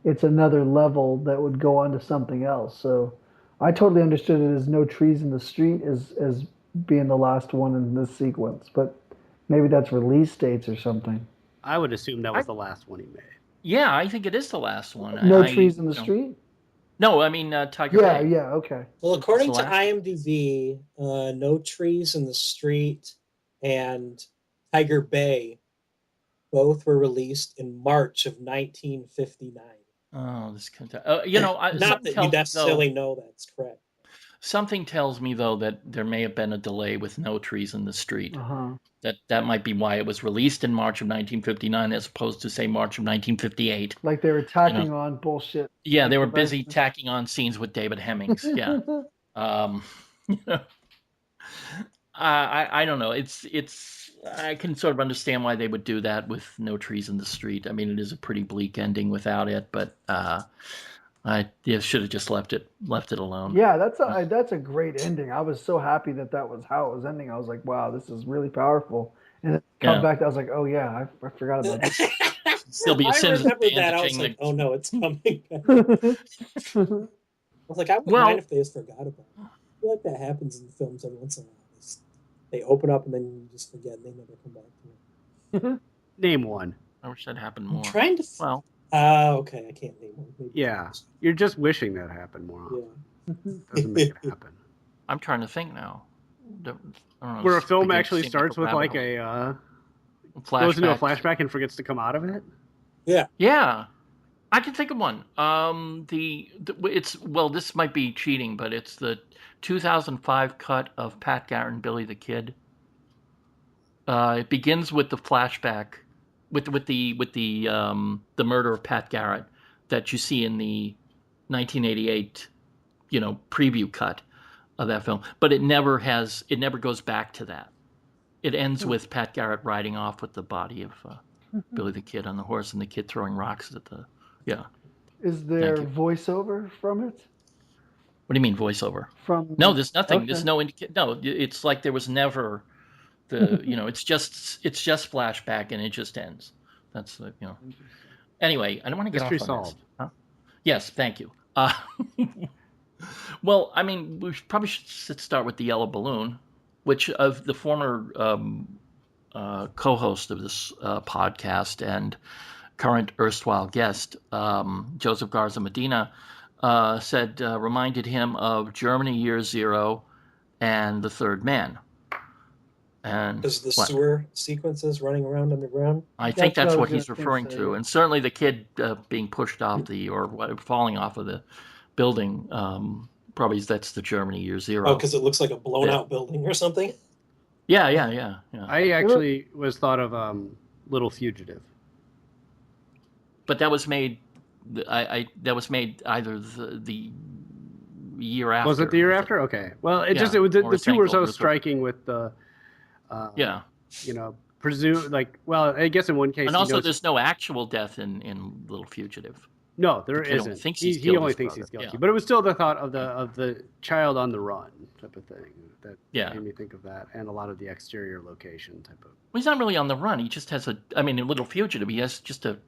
it's another level that would go on to something else. So I totally understood it as No Trees in the Street as being the last one in this sequence, but maybe that's release dates or something. I would assume that was the last one he made. Yeah, I think it is the last one. No Trees in the Street? No, I mean Tiger Bay. Yeah, okay. Well, according to IMDb, No Trees in the Street and Tiger Bay both were released in March of 1959. Oh, this can not that you necessarily know that's correct. Something tells me, though, that there may have been a delay with No Trees in the Street. Uh-huh. That might be why it was released in March of 1959 as opposed to, say, March of 1958. Like they were tacking on bullshit. Yeah, they were busy tacking on scenes with David Hemmings. Yeah. I don't know. I can sort of understand why they would do that with No Trees in the Street. I mean, it is a pretty bleak ending without it, but I should have just left it alone. Yeah, that's a great ending. I was so happy that was how it was ending. I was like, wow, this is really powerful. And then come back, I was like, oh yeah, I forgot about this. Still be a sin. I remembered that. I was like, oh no, it's coming back. I was like, I wouldn't mind if they just forgot about it. I feel like that happens in films every once in a while. They open up and then you just forget and they never come back to it. Name one. I wish that happened I'm more. trying to. Well, Okay, I can't name one. Maybe Yeah, you're just wishing that happened more often. Yeah. Doesn't make it happen. I'm trying to think now. I don't know, Where a this film begins to actually seem starts with rabbit like a hole. goes into a Flashback. flashback and forgets to come out of it. Yeah. Yeah, I can think of one. This might be cheating, but it's the 2005 cut of Pat Garrett and Billy the Kid. It begins with the flashback, with the murder of Pat Garrett that you see in the 1988, preview cut of that film. But it never goes back to that. It ends with Pat Garrett riding off with the body of Billy the Kid on the horse, and the kid throwing rocks at the. Yeah. Is Thank there you. voiceover from it? What do you mean voiceover? From No, there's nothing. Okay. There's no indication. No, it's like there was never the. It's just flashback, and it just ends. That's the. Anyway, I don't want to get Mystery off on solved. this. Huh? Yes, thank you. Well, I mean, we probably should start with the Yellow Balloon, which of the former co-host of this podcast and current erstwhile guest, Joseph Garza Medina, reminded him of Germany Year Zero and The Third Man. And Because the sewer sequences running around underground. I think that's what he's gonna referring say, to, yeah. and certainly the kid being pushed off falling off of the building. Probably that's the Germany Year Zero. Oh, because it looks like a blown out building or something. Yeah. I actually was thought of Little Fugitive. But that was made. That was made either the year after. Was it the year after? Okay. Well, the two were so striking with the. Yeah. I guess in one case. And also, there's no actual death in Little Fugitive. No, there isn't. He only thinks he's guilty. Yeah. But it was still the thought of the child on the run type of thing that made me think of that, and a lot of the exterior location type of. Well, he's not really on the run. He just has in Little Fugitive, he has just a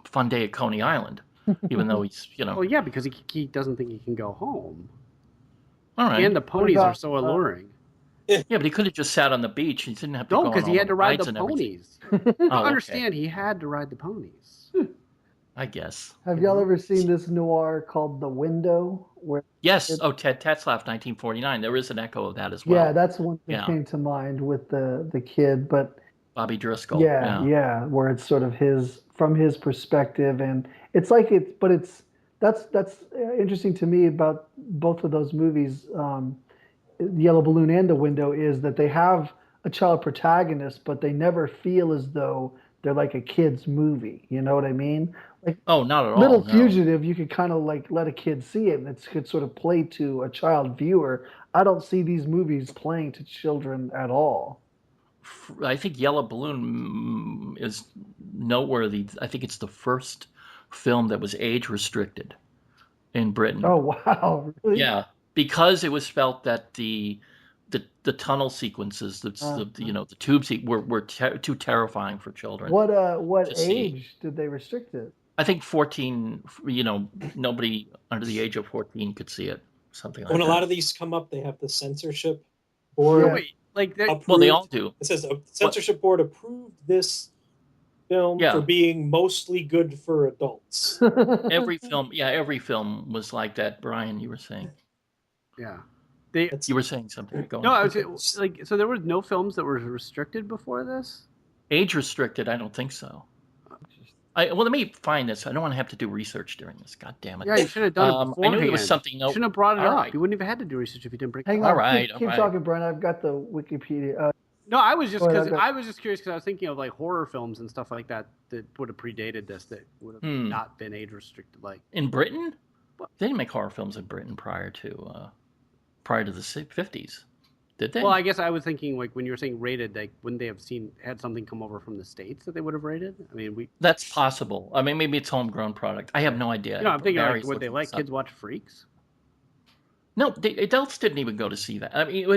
fun day at Coney Island, even though he's Well, yeah, because he doesn't think he can go home. All right. And the ponies are so alluring. Yeah, but he could have just sat on the beach. He didn't have to go. No, because he had to ride the ponies. I understand. He had to ride the ponies. I guess. Have y'all ever seen this noir called The Window? Yes. Ted Tetzlaff, 1949. There is an echo of that as well. Yeah, that's one that came to mind with the kid, but Bobby Driscoll. Yeah, where it's sort of from his perspective, and that's interesting to me about both of those movies. Yellow Balloon and The Window is that they have a child protagonist, but they never feel as though they're like a kid's movie. You know what I mean? Like, not at all. Little Fugitive, you could kind of like let a kid see it, and it could sort of play to a child viewer. I don't see these movies playing to children at all. I think Yellow Balloon is noteworthy. I think it's the first film that was age restricted in Britain. Oh wow! Really? Yeah. Because it was felt that the tunnel sequences, the tube were too terrifying for children. What age did they restrict it? I think 14. Nobody under the age of 14 could see it. Something like that. When a lot of these come up, they have the censorship board. Well, they all do. It says the censorship board approved this film for being mostly good for adults. Every film was like that. Brian, you were saying. Yeah, you were saying something. Go on. No, I was so there were no films that were restricted before this. Age restricted? I don't think so. Let me find this. I don't want to have to do research during this. God damn it! Yeah, you should have done it beforehand. I knew there was something. You shouldn't have brought it up. You wouldn't have had to do research if you didn't bring it up. Hang on. All right. Keep talking, Brian. I've got the Wikipedia. No, I was just curious because I was thinking of like horror films and stuff like that would have predated this that would have not been age restricted. Like in Britain, they didn't make horror films in Britain prior to the 50s, did they? Well, I guess I was thinking like when you were saying rated, like wouldn't they have had something come over from the States that they would have rated? I mean, that's possible. I mean, maybe it's homegrown product. I have no idea. I'm thinking like, would they let kids watch Freaks? No, adults didn't even go to see that. I mean,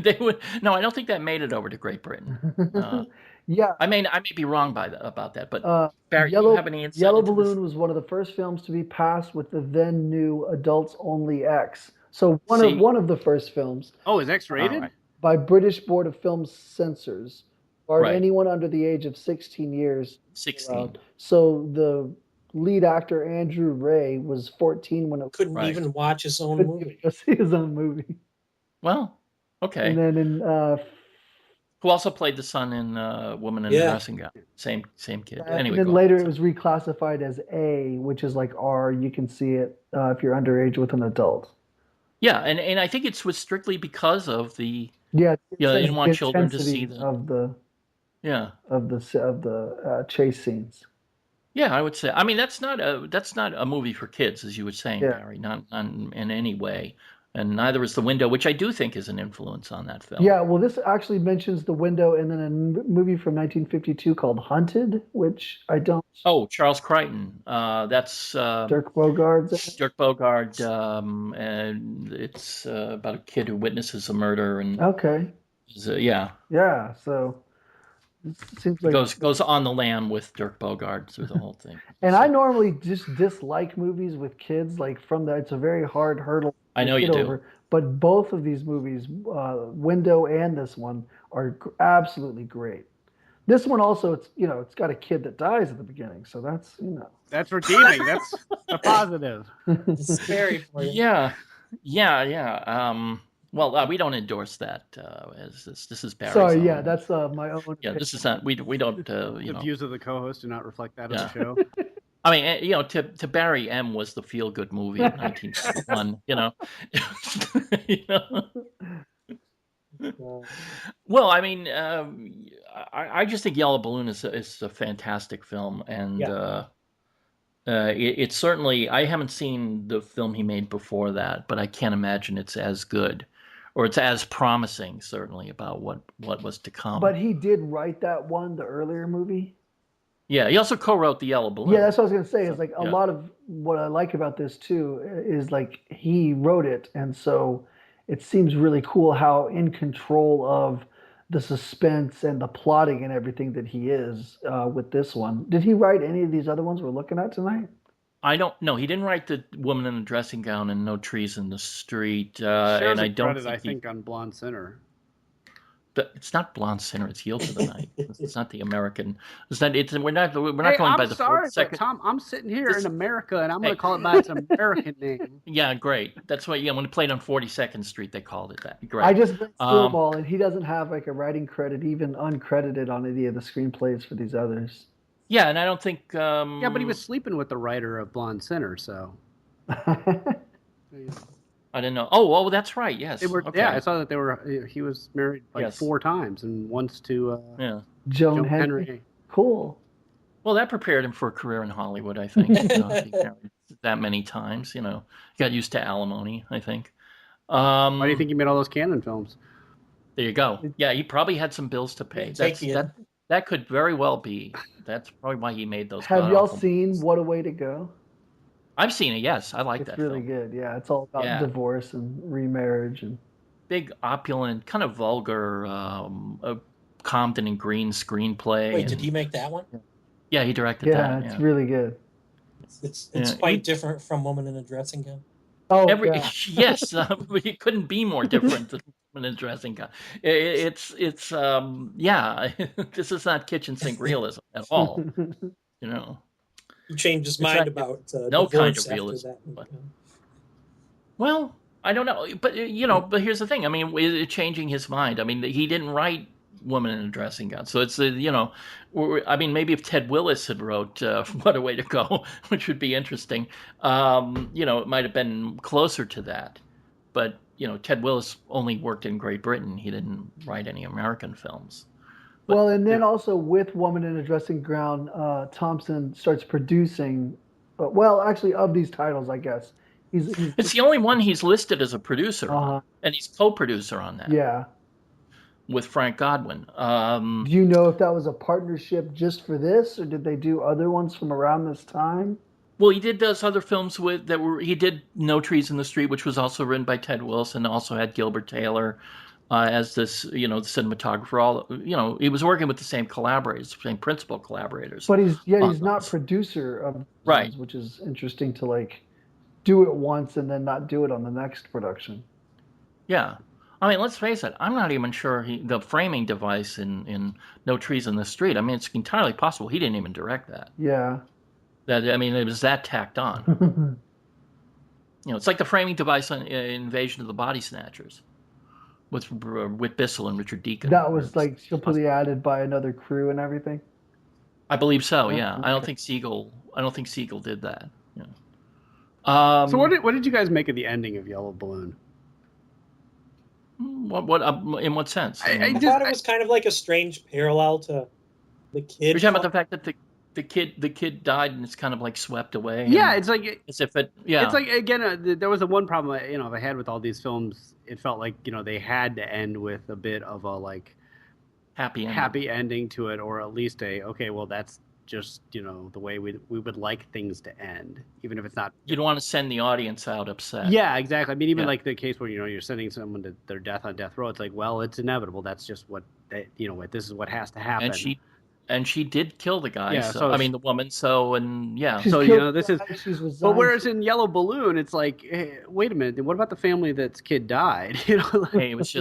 they would. No, I don't think that made it over to Great Britain. Yeah, I may be wrong about that, but Barry, you have any insight? Yellow Balloon was one of the first films to be passed with the then new Adults Only X. So one of the first films. Oh, is X rated? By British Board of Film Censors. barred Right. anyone under the age of 16 years. 16. So the lead actor Andrew Ray was 14 when it Couldn't Right. even watch his own couldn't movie. go see his own movie. Well, okay. And then in Who also played the son in Woman in a Yeah. Dressing Gown? Same kid. and Anyway, then go later on. it was reclassified as A, which is like R. You can see it if you're underage with an adult. Yeah, and I think it was strictly because of the Yeah, they didn't want children to see intensity the of the chase scenes. Yeah, I would say. I mean, that's not a movie for kids, as you were saying, Yeah. Barry. Not in any way, and neither is The Window, which I do think is an influence on that film. Yeah, well, this actually mentions The Window and then a movie from 1952 called Hunted, which I don't. Oh, Charles Crichton. That's Dirk Bogart's. Dirk Bogarde, and it's about a kid who witnesses a murder, and Okay. yeah, So it seems like goes on the lam with Dirk Bogarde through the whole thing. And I normally just dislike movies with kids, like from that. It's a very hard hurdle I know to you get do. over. But both of these movies, Window and this one, are absolutely great. This one also, it's got a kid that dies at the beginning, so that's That's redeeming. That's a positive. It's scary for you. Yeah. Well, we don't endorse that. As this is Barry's. Sorry, own. yeah, that's my own. Yeah, this is not. We don't. The views of the co-host do not reflect that of the show. I mean, to Barry, M was the feel-good movie of 1961. Well, I mean, I just think Yellow Balloon is a fantastic film, and it's certainly. I haven't seen the film he made before that, but I can't imagine it's as good, or it's as promising, certainly, about what was to come. But he did write that one, the earlier movie. Yeah, he also co-wrote The Yellow Balloon. Yeah, that's what I was gonna say. Is like a lot of what I like about this too is like he wrote it, and so it seems really cool how in control of the suspense and the plotting and everything that he is with this one. Did he write any of these other ones we're looking at tonight? I don't know. He didn't write The Woman in a Dressing Gown and No Trees in the Street, and I don't. I think on Blonde Sinner. It's not Blonde Sinner. It's Yield to the Night. It's not the American. It's not. We're not going by the sorry, second. Tom, I'm sitting here in America, and I'm going to call it by its American name. Yeah, great. That's why. Yeah, when it played on 42nd Street, they called it that. Great. I just read Screwball, and he doesn't have like a writing credit, even uncredited, on any of the screenplays for these others. Yeah, and I don't think. Yeah, but he was sleeping with the writer of Blonde Sinner, so. I didn't know. Oh, that's right. Yes. Okay. Yeah, I saw that they were. He was married 4 times, and once to Joan Henry. Cool. Well, that prepared him for a career in Hollywood, I think. That many times, got used to alimony, I think. Why do you think he made all those Cannon films? There you go. Yeah, he probably had some bills to pay. That could very well be. That's probably why he made those. Have y'all seen What a Way to Go? I've seen it. Yes, I like that. It's really good. Yeah, it's all about divorce and remarriage and big, opulent, kind of vulgar Compton and Green screenplay. Wait, did he make that one? Yeah, he directed that. Yeah, it's really good. It's quite different from Woman in a Dressing Gown. Oh, yes, it couldn't be more different than Woman in a Dressing Gown. It's this is not kitchen sink realism at all. He changed his mind about no kind of realism. Well, I don't know, but but here's the thing. I mean, changing his mind. I mean, he didn't write Woman in a Dressing Gown, so it's I mean, maybe if Ted Willis had wrote What a Way to Go, which would be interesting, it might have been closer to that. But Ted Willis only worked in Great Britain. He didn't write any American films. Well, and then also with Woman in a Dressing Gown, Thompson starts producing. Well, actually, of these titles, I guess it's the only one he's listed as a producer on, and he's co-producer on that. Yeah, with Frank Godwin. Do you know if that was a partnership just for this, or did they do other ones from around this time? Well, he did those other films he did No Trees in the Street, which was also written by Ted Willis, and also had Gilbert Taylor as this, the cinematographer. He was working with the same collaborators, same principal collaborators. But he's not producer of films, which is interesting to do it once and then not do it on the next production. Yeah. I mean, let's face it. I'm not even sure the framing device in No Trees in the Street. I mean, it's entirely possible he didn't even direct that. Yeah. I mean, it was that tacked on. It's like the framing device on Invasion of the Body Snatchers with Whit Bissell and Richard Deacon. That was like completely added by another crew and everything. I believe so. Yeah, Okay. I don't think Siegel did that. Yeah. So what did you guys make of the ending of Yellow Balloon? What in what sense? I thought it was kind of like a strange parallel to the kid. You're talking about the fact that the kid died and it's kind of like swept away. Yeah, it's like as if it. Yeah, it's like again, there was the one problem I had with all these films. It felt like they had to end with a bit of a like happy ending to it, or at least that's just the way we would like things to end, even if it's not. You don't want to send the audience out upset. Yeah, exactly. I mean, even like the case where you're sending someone to their death on death row. It's like, well, it's inevitable. That's just what this is what has to happen. And she did kill the guy. Yeah, I mean the woman. So and yeah. So this is. But whereas in Yellow Balloon, it's like, hey, wait a minute. What about the family that's kid died? Hey, it was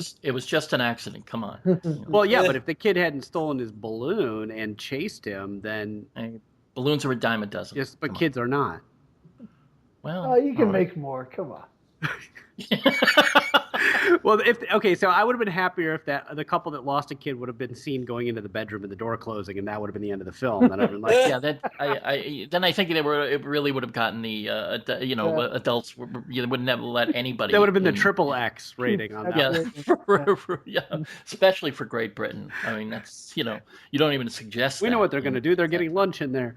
just an accident. Come on. Well, yeah, but if the kid hadn't stolen his balloon and chased him, then balloons are a dime a dozen. Yes, but kids are not. Well, you can make more. Come on. Well, so I would have been happier if the couple that lost a kid would have been seen going into the bedroom and the door closing, and that would have been the end of the film. Then I've been like, yeah, then I think it really would have gotten the adults wouldn't have let anybody. That would have been the triple X rating on that. Yeah, especially for Great Britain. I mean, that's you don't even suggest. We know what they're going to do. They're getting lunch in there.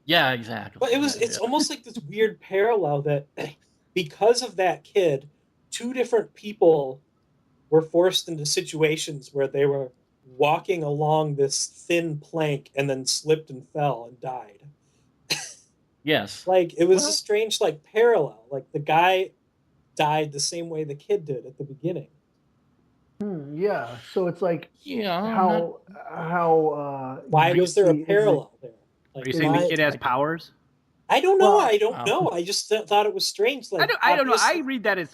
Yeah, exactly. But it's almost like this weird parallel that because of that kid, two different people were forced into situations where they were walking along this thin plank and then slipped and fell and died. Yes. Like it was a strange parallel. Like the guy died the same way the kid did at the beginning. Yeah. So it's like how why was there a parallel there? Are you saying the kid has powers? I don't know. I don't know. I just thought it was strange. I don't know. I read that as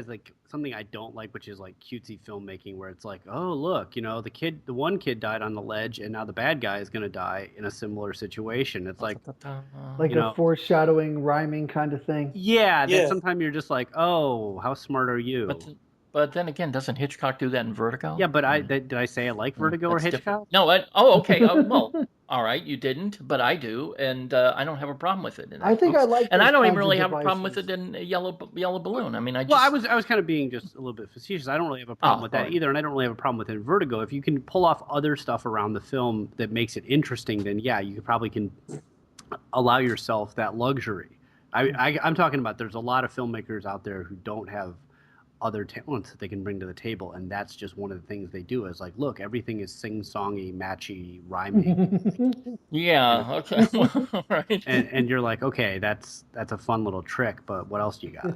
like something I don't like, which is like cutesy filmmaking, where it's like, oh look, the one kid died on the ledge, and now the bad guy is going to die in a similar situation. It's like a foreshadowing, rhyming kind of thing. Yeah. That sometimes you're just like, oh, how smart are you? But then again, doesn't Hitchcock do that in Vertigo? Yeah, but did I say I like Vertigo or Hitchcock? Different. No. Okay. Well, all right, you didn't, but I do, and I don't have a problem with it. I think I like, and I don't even really have a problem with it in Yellow Balloon. I mean, I was kind of being just a little bit facetious. I don't really have a problem with that either, and I don't really have a problem with it in Vertigo. If you can pull off other stuff around the film that makes it interesting, then yeah, you probably can allow yourself that luxury. I'm talking about there's a lot of filmmakers out there who don't have other talents that they can bring to the table, and that's just one of the things they do is like, look, everything is sing-songy, matchy, rhyming. Yeah, okay. Right. And you're like, okay, that's a fun little trick, but what else do you got?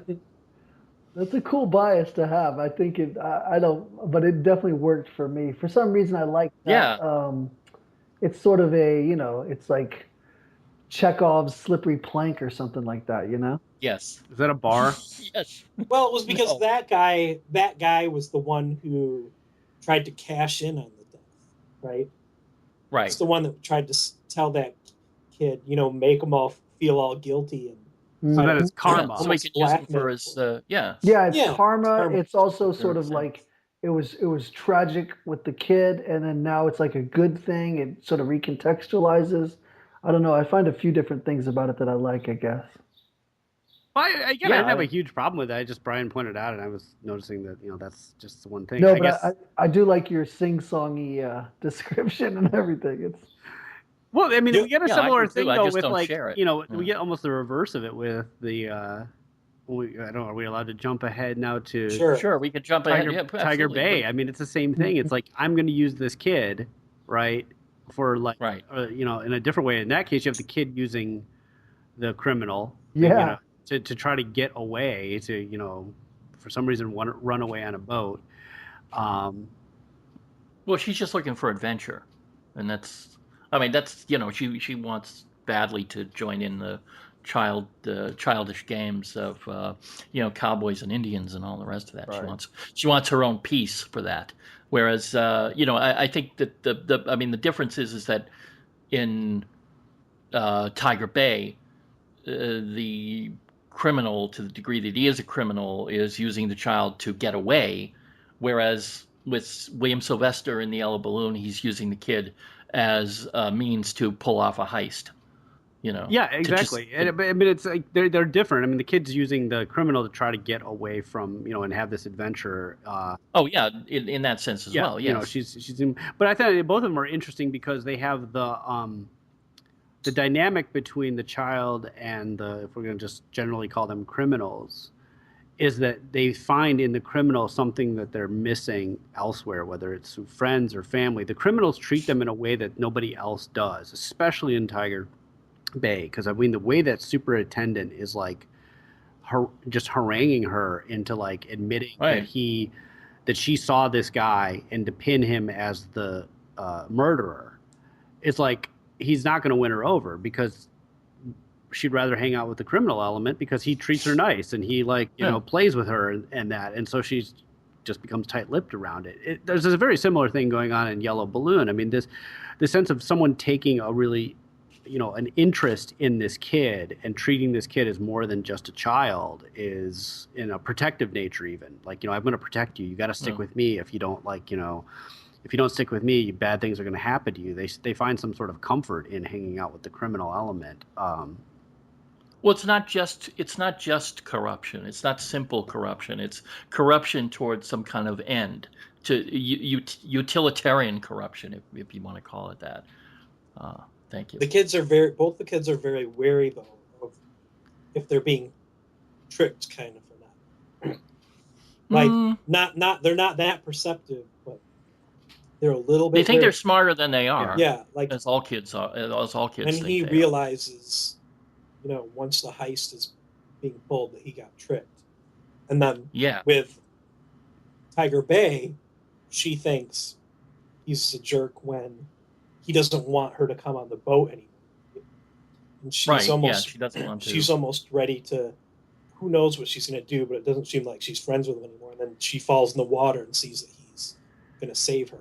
That's a cool bias to have. I think but it definitely worked for me. For some reason I like that. Yeah. It's sort of it's like Chekhov's slippery plank or something like that, Yes. Is that a bar? Yes. Well, it was because that guy was the one who tried to cash in on the death, right? Right. It's the one that tried to tell that kid, make them all feel all guilty and so that is karma. So he could use him for his Yeah, it's karma. It's also sort of like it was tragic with the kid, and then now it's like a good thing. It sort of recontextualizes. I don't know. I find a few different things about it that I like, I guess. Well, I didn't have a huge problem with that. Brian pointed out, and I was noticing that that's just one thing. No, I do like your sing-songy description and everything. Well, I mean, we get a similar thing though with we get almost the reverse of it with the. Are we allowed to jump ahead now to? Sure, we could jump ahead. Yeah, Tiger Bay. I mean, it's the same thing. It's like I'm going to use this kid, right, for in a different way. In that case, you have the kid using the criminal. Yeah. To try to get away, to for some reason run away on a boat. Well, she's just looking for adventure, and that's she wants badly to join in the childish games of cowboys and Indians and all the rest of that. Right. She wants her own piece for that. Whereas I think that the difference is that in Tiger Bay, the criminal, to the degree that he is a criminal, is using the child to get away, whereas with William Sylvester in the Yellow Balloon, he's using the kid as a means to pull off a heist. Yeah, exactly. It's like they're different. I mean, the kid's using the criminal to try to get away from and have this adventure. Oh yeah, in that sense as well. Yes. She's but I thought both of them are interesting because they have the dynamic between the child and if we're going to just generally call them criminals, is that they find in the criminal something that they're missing elsewhere, whether it's through friends or family. The criminals treat them in a way that nobody else does, especially in Tiger Bay, because I mean the way that superintendent is like just haranguing her into like admitting that she saw this guy and to pin him as the murderer. It's like he's not going to win her over because she'd rather hang out with the criminal element because he treats her nice and he plays with her and that, and so she's just becomes tight-lipped around it. There's a very similar thing going on in Yellow Balloon. I mean, the sense of someone taking a really an interest in this kid and treating this kid as more than just a child is in a protective nature. Even like I'm going to protect you. You got to stick with me. If you don't if you don't stick with me, bad things are going to happen to you. They find some sort of comfort in hanging out with the criminal element. Well, it's not just corruption. It's not simple corruption. It's corruption towards some kind of end, to utilitarian corruption, if you want to call it that. Thank you. Both the kids are very wary though of if they're being tricked, kind of, or not. They're not that perceptive, but they're a little bit. They think they're smarter than they are. Yeah, like as all kids are. As all kids. And he realizes, once the heist is being pulled, that he got tricked, and then with Tiger Bay, she thinks he's a jerk when he doesn't want her to come on the boat anymore. And she's she doesn't want to. She's almost ready to. Who knows what she's going to do? But it doesn't seem like she's friends with him anymore. And then she falls in the water and sees that he's going to save her.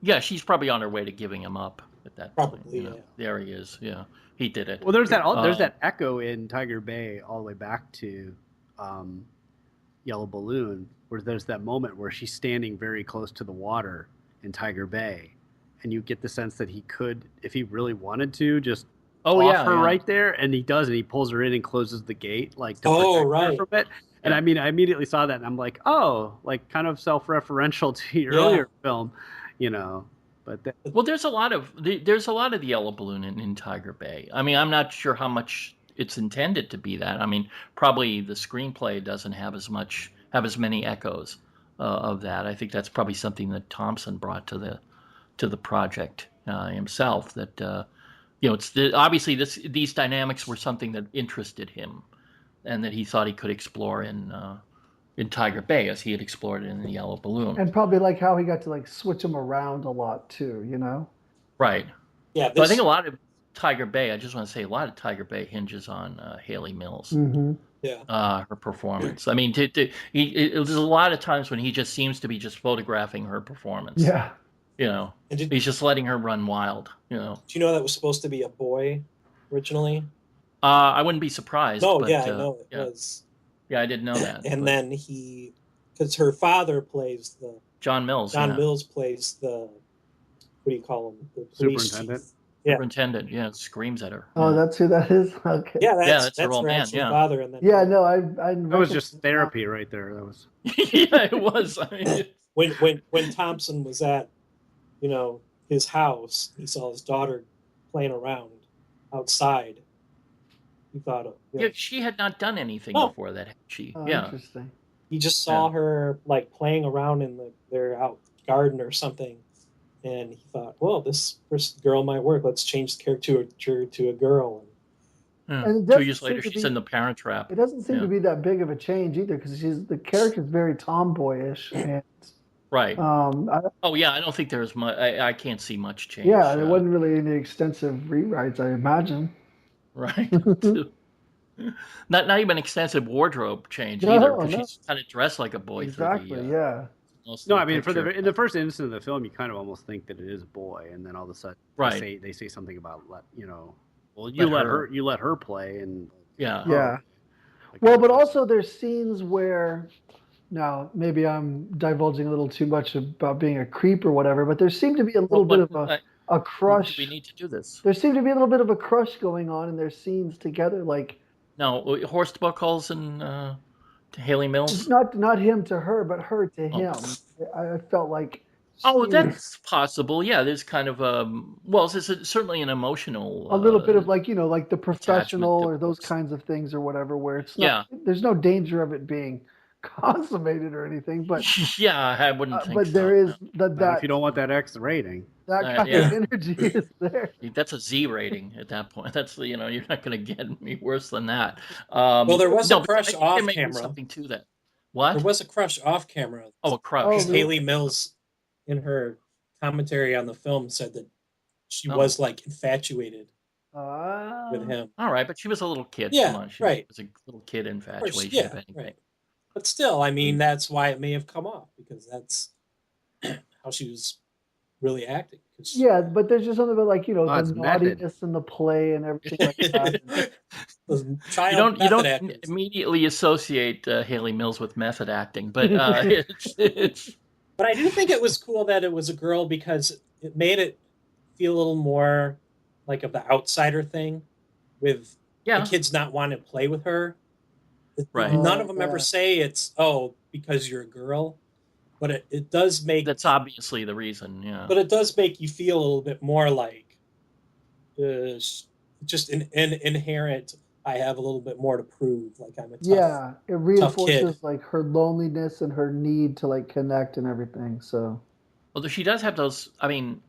Yeah, she's probably on her way to giving him up at that point. Probably, There he is. Yeah, he did it. Well, there's that echo in Tiger Bay all the way back to Yellow Balloon, where there's that moment where she's standing very close to the water in Tiger Bay, and you get the sense that he could, if he really wanted to, just off her right there, and he does, and he pulls her in and closes the gate, like to protect her from it. And I mean, I immediately saw that, and I'm like, like kind of self-referential to your earlier film, But there's a lot of the Yellow Balloon in Tiger Bay. I mean, I'm not sure how much it's intended to be that. I mean, probably the screenplay doesn't have as many echoes of that. I think that's probably something that Thompson brought to the project himself. That obviously these dynamics were something that interested him, and that he thought he could explore in Tiger Bay as he had explored it in the Yellow Balloon. And probably like how he got to like switch them around a lot too, Right. Yeah. I think a lot of Tiger Bay, I just want to say a lot of Tiger Bay hinges on Haley Mills. Mm-hmm. Yeah. Her performance. I mean, there's a lot of times when he just seems to be just photographing her performance. Yeah. He's just letting her run wild, Do you know that was supposed to be a boy originally? I wouldn't be surprised. No, but, I know it was. Yeah, I didn't know that. And then because her father plays John Mills. John Mills plays the, what do you call him? The police superintendent. Chief. Superintendent, screams at her. Oh, that's who that is? Okay. Yeah, that's her her old man, actual father. And then that was just therapy right there. That was. Yeah, it was. I mean, when Thompson was at, his house, he saw his daughter playing around outside. He thought, she had not done anything before that, had she? Oh, yeah. Interesting. He just saw her like playing around in their out garden or something, and he thought, well, this girl might work. Let's change the character to a girl. And 2 years later, she's in the Parent Trap. It doesn't seem to be that big of a change either, because the character's very tomboyish and. Right. I don't think there's much. I can't see much change. Yeah, there wasn't really any extensive rewrites, I imagine. Right. Not even extensive wardrobe change either, No, because no, she's kind of dressed like a boy for exactly. Yeah, most No, of I the mean, picture. in the first instance of the film, you kind of almost think that it is a boy, and then all of a sudden Right. they say something about well, Let you let her play, and Yeah. yeah. Like, Well, but also there's scenes where now maybe I'm divulging a little too much about being a creep or whatever, but there seemed to be a little bit of a do we crush. need to do this? There seemed to be a little bit of a crush going on in their scenes together, like No, Horst Buchholz and Haley Mills. not him to her, but her to Oh. him. I felt like Oh, she was that's possible. Yeah, there's kind of well, it's certainly an emotional a little bit of like like the attachment professional to or those books. kinds of things or whatever, where it's not. Yeah. There's no danger of it being consummated or anything, but Yeah, I wouldn't think but so. there is not if you don't want that X rating. that kind Yeah. of energy is there. That's a Z rating at that point. That's you're not going to get me worse than that. Well, there was a but crush I think off there may be camera. something to that. What? There was a crush off camera. Oh, a crush. Because really? Haley Mills, in her commentary on the film, said that she was like infatuated with him. All right, but she was a little kid. Yeah, Come on, she right. was a little kid infatuation. Yeah, if anything. right. But still, I mean, that's why it may have come off, because that's how she was really acting. Yeah, but there's just something about like the it's naughtiness in the play and everything like that. You don't immediately associate Haley Mills with method acting, but it's. But I do think it was cool that it was a girl, because it made it feel a little more like of the outsider thing, with the kids not wanting to play with her. Right. None of them ever say it's because you're a girl, but it does make that's obviously the reason. Yeah. But it does make you feel a little bit more like just an inherent. I have a little bit more to prove. Like I'm a tough, it reinforces like her loneliness and her need to like connect and everything. So, although she does have those, I mean,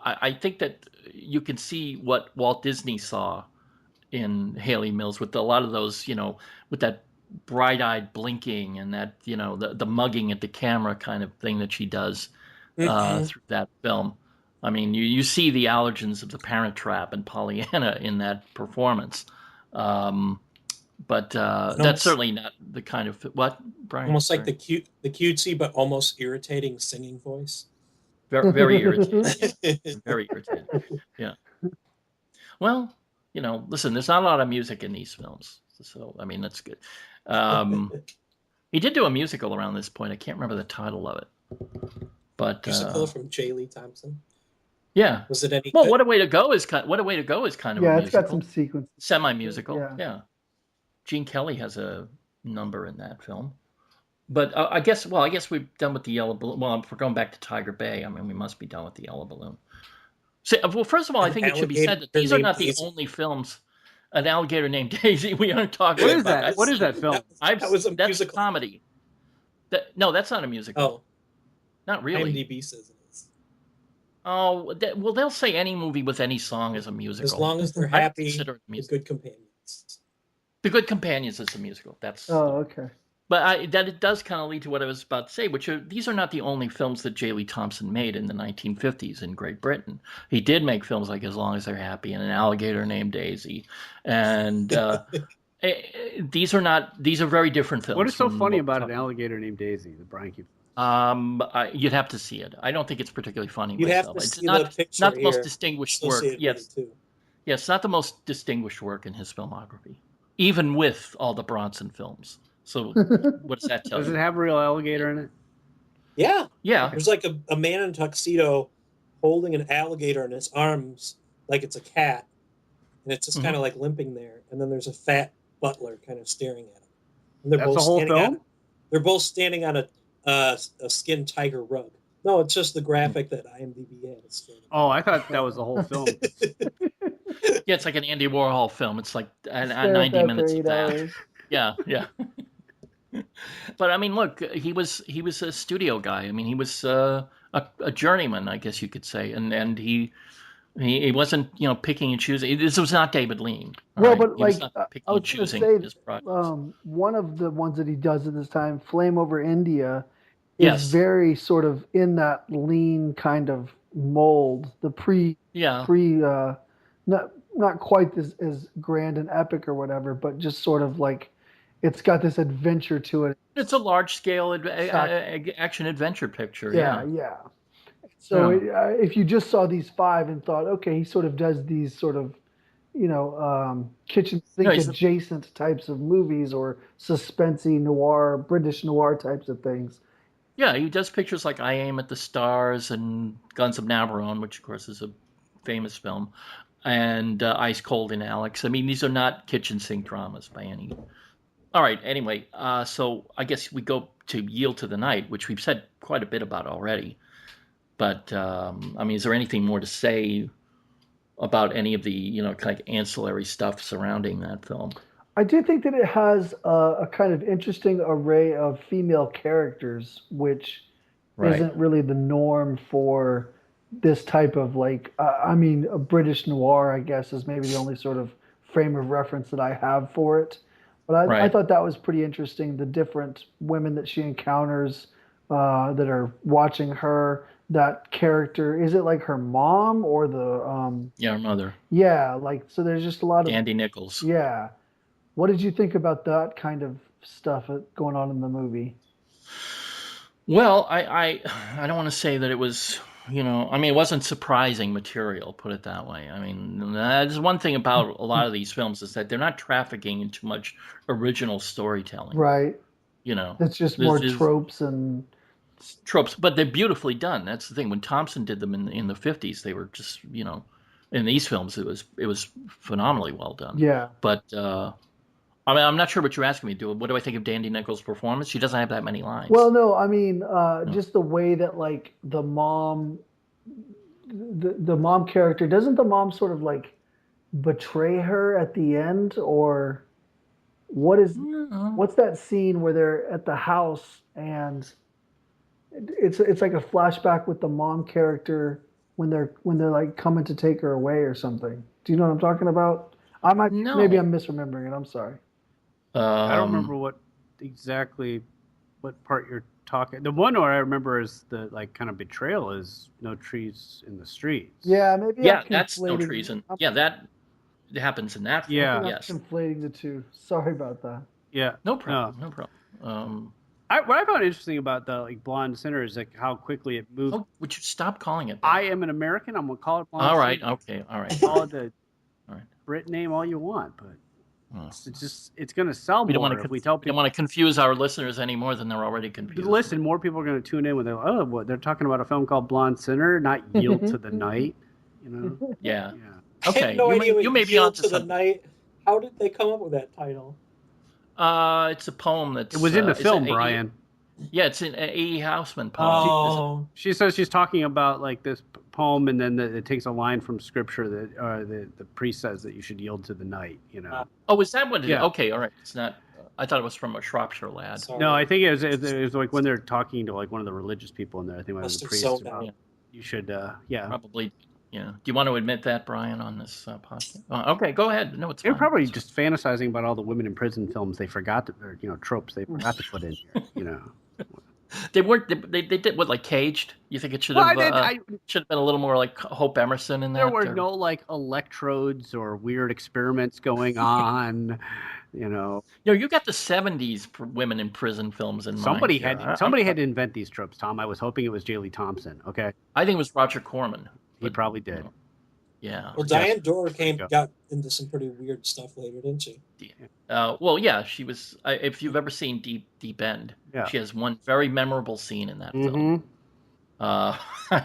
I think that you can see what Walt Disney saw in Haley Mills with a lot of those, with that bright-eyed blinking and that, the mugging at the camera kind of thing that she does through that film. I mean, you see the allergens of The Parent Trap and Pollyanna in that performance. But that's certainly not the kind of what, Brian? Almost like the cutesy but almost irritating singing voice. Very, very irritating. Yeah. Very irritating. Yeah. Well, listen, there's not a lot of music in these films, so I mean that's good. He did do a musical around this point. I can't remember the title of it, but musical from J. Lee Thompson. Yeah. Was it any? Well, good? What a Way to Go is kind of a musical. Yeah, it's got some sequence. Semi-musical. Yeah. Gene Kelly has a number in that film. But I guess we're done with the Yellow Balloon. Well, if we're going back to Tiger Bay, I mean, we must be done with the Yellow Balloon. So, well, first of all, I think it should be said that these are not the only films. An Alligator Named Daisy. We aren't talking about. That. What is that film? That's a musical comedy. No, that's not a musical. Oh, not really. IMDb says it is. Oh, well, they'll say any movie with any song is a musical. As long as they're happy, the Good Companions. The Good Companions is a musical. That's okay. But that it does kind of lead to what I was about to say, which these are not the only films that J. Lee Thompson made in the 1950s in Great Britain. He did make films like As Long as They're Happy and An Alligator Named Daisy, and these are very different films. What is so funny about An Alligator Named Daisy, the Brian Q? You'd have to see it. I don't think it's particularly funny. You'd myself. have to It's see not, the picture not the most distinguished work. Yes, not the most distinguished work in his filmography, even with all the Bronson films. So what does that tell you? Does it have a real alligator in it? Yeah. Yeah. There's like a man in a tuxedo holding an alligator in his arms like it's a cat. And it's just kind of like limping there. And then there's a fat butler kind of staring at him. And they're That's the whole film? They're both standing on a skinned tiger rug. No, it's just the graphic that IMDb had. Oh, I thought that was the whole film. Yeah, it's like an Andy Warhol film. It's like 90 minutes of that. Yeah. But I mean, look, he was a studio guy. I mean, he was a journeyman, I guess you could say, and he wasn't picking and choosing. This was not David Lean. Well, right? but like I was going to say, one of the ones that he does at this time, Flame Over India, is very sort of in that Lean kind of mold. The not quite as grand and epic or whatever, but just sort of like it's got this adventure to it. It's a large-scale action-adventure picture, yeah. Yeah. So if you just saw these five and thought, okay, he sort of does these sort of, kitchen sink adjacent types of movies or suspensey noir, British noir types of things. Yeah, he does pictures like I Aim at the Stars and Guns of Navarone, which of course is a famous film, and Ice Cold and Alex. I mean, these are not kitchen sink dramas by any. All right. Anyway, so I guess we go to Yield to the Night, which we've said quite a bit about already. But I mean, is there anything more to say about any of the kind of ancillary stuff surrounding that film? I do think that it has a kind of interesting array of female characters, which isn't really the norm for this type of a British noir, I guess, is maybe the only sort of frame of reference that I have for it. But I thought that was pretty interesting, the different women that she encounters that are watching her. That character, is it like her mom or the her mother? Yeah, so there's just a lot of Andy Nichols. Yeah. What did you think about that kind of stuff going on in the movie? Well, I don't want to say that it was, I mean, it wasn't surprising material, put it that way. I mean, that's one thing about a lot of these films is that they're not trafficking into much original storytelling. Right. It's just more tropes, but they're beautifully done. That's the thing. When Thompson did them in the 50s, they were just, in these films, it was phenomenally well done. Yeah. But I mean, I'm not sure what you're asking me to do. What do I think of Dandy Nichols' performance? She doesn't have that many lines. Well, no, I mean, just the way that the mom character, doesn't the mom sort of betray her at the end, or what's that scene where they're at the house and it's like a flashback with the mom character when they're coming to take her away or something. Do you know what I'm talking about? Maybe I'm misremembering it. I'm sorry. I don't remember what part you're talking. The one where I remember is the kind of betrayal is No Trees in the Streets. Yeah, maybe. Yeah, that's No Trees that happens in that film. Yeah, yes. Conflating the two. Sorry about that. Yeah, no problem. No problem. What I found interesting about the Blonde Sinner is how quickly it moved. Oh, would you stop calling it that? I Am an American. I'm gonna call it Blonde All right. Sinner. Okay. All right. Call it the Brit name all you want, but it's going to sell more if we tell people. We don't want to confuse our listeners any more than they're already confused. Listen, more people are going to tune in when they're talking about a film called Blonde Sinner, not Yield to the Night. Yeah. Okay. I had no idea you may be Yield to the Night. How did they come up with that title? It's a poem that's. It was in the film, Brian. Yeah, it's an A.E. Housman poem. Oh. She says she's talking about this poem, and then it takes a line from scripture that the priest says that you should yield to the night. Oh, is that what it is? Okay, all right. It's not. I thought it was from a Shropshire Lad. Sorry. No, I think it was when they're talking to one of the religious people in there. I think one of the priests. You should, probably. Yeah. Do you want to admit that, Brian, on this podcast? Okay, go ahead. No, it's fine. They're probably just fantasizing about all the women in prison films they forgot to, or tropes they forgot to put in here. They weren't. They did what, Caged? You think it should have should have been a little more like Hope Emerson in that? There were no electrodes or weird experiments going on. You got the 70s women in prison films in mind. Somebody had to invent these tropes, Tom. I was hoping it was J. Lee Thompson. Okay, I think it was Roger Corman. He probably did. Yeah. Well, Diane Dore got into some pretty weird stuff later, didn't she? Well, yeah, she was. If you've ever seen Deep End, she has one very memorable scene in that film.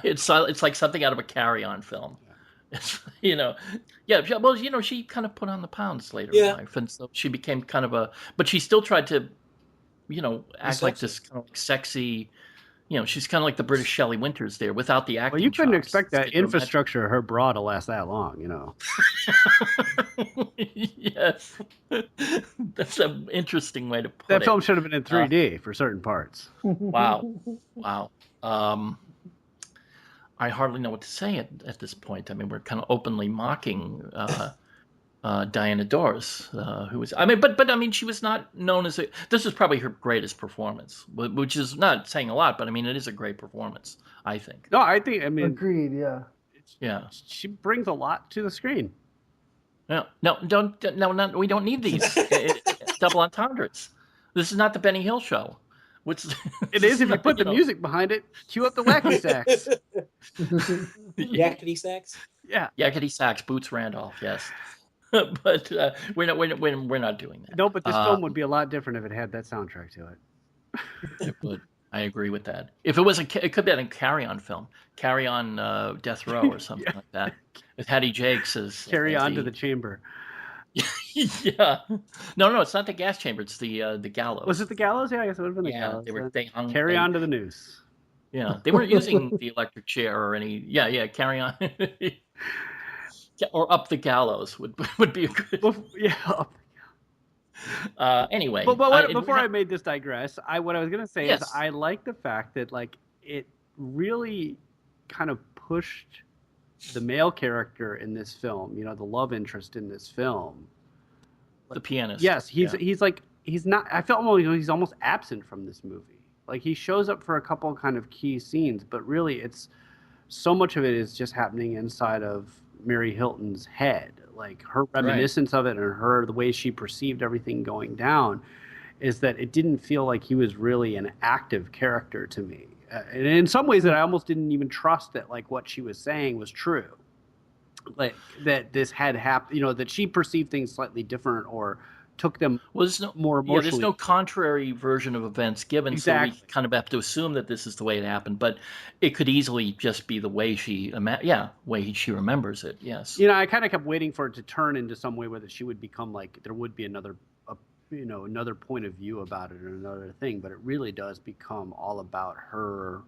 It's like something out of a Carry On film. Yeah. Well, she kind of put on the pounds later in life, and so she became kind of but she still tried to, act like this kind of sexy. She's kind of like the British Shelley Winters there, without the acting. Well, you couldn't expect that infrastructure of her bra to last that long, Yes, that's an interesting way to put it. That film should have been in 3D for certain parts. Wow. I hardly know what to say at this point. I mean, we're kind of openly mocking Diana Dors, who was. I mean, but I mean, she was not known as this is probably her greatest performance, which is not saying a lot, but I mean, it is a great performance, I think. No, I mean, agreed. Yeah. Yeah. She brings a lot to the screen. No, we don't need these double entendres. This is not the Benny Hill show. It is if you put the music behind it. Cue up the wacky sax. Yakety sax. Yeah, yakety sax. Boots Randolph. Yes, but we're not doing that. No, but this film would be a lot different if it had that soundtrack to it. It would. I agree with that. If it was it could be a Carry On film, Carry On Death Row or something like that. With Hattie Jakes as Carry On to the chamber. Yeah. No, it's not the gas chamber. It's the gallows. Was it the gallows? Yeah, I guess it would have been the gallows. They hung. Carry on to the noose. Yeah, they weren't using the electric chair or any. Yeah, carry on. Or up the gallows would be a good. Yeah. Anyway, before I made this digress, what I was gonna say is I like the fact that like it really kind of pushed the male character in this film, the love interest in this film, the pianist. Yes, he's not. I felt he's almost absent from this movie. Like he shows up for a couple kind of key scenes, but really it's so much of it is just happening inside of Mary Hilton's head. Like her reminiscence of it and the way she perceived everything going down is that it didn't feel like he was really an active character to me. And in some ways that I almost didn't even trust that like what she was saying was true. Like that this had happened, that she perceived things slightly different or took them more emotionally. Yeah, there's no contrary version of events given, exactly. So we kind of have to assume that this is the way it happened. But it could easily just be the way she remembers it. Yes. I kind of kept waiting for it to turn into some way where she would become like there would be another point of view about it or another thing. But it really does become all about her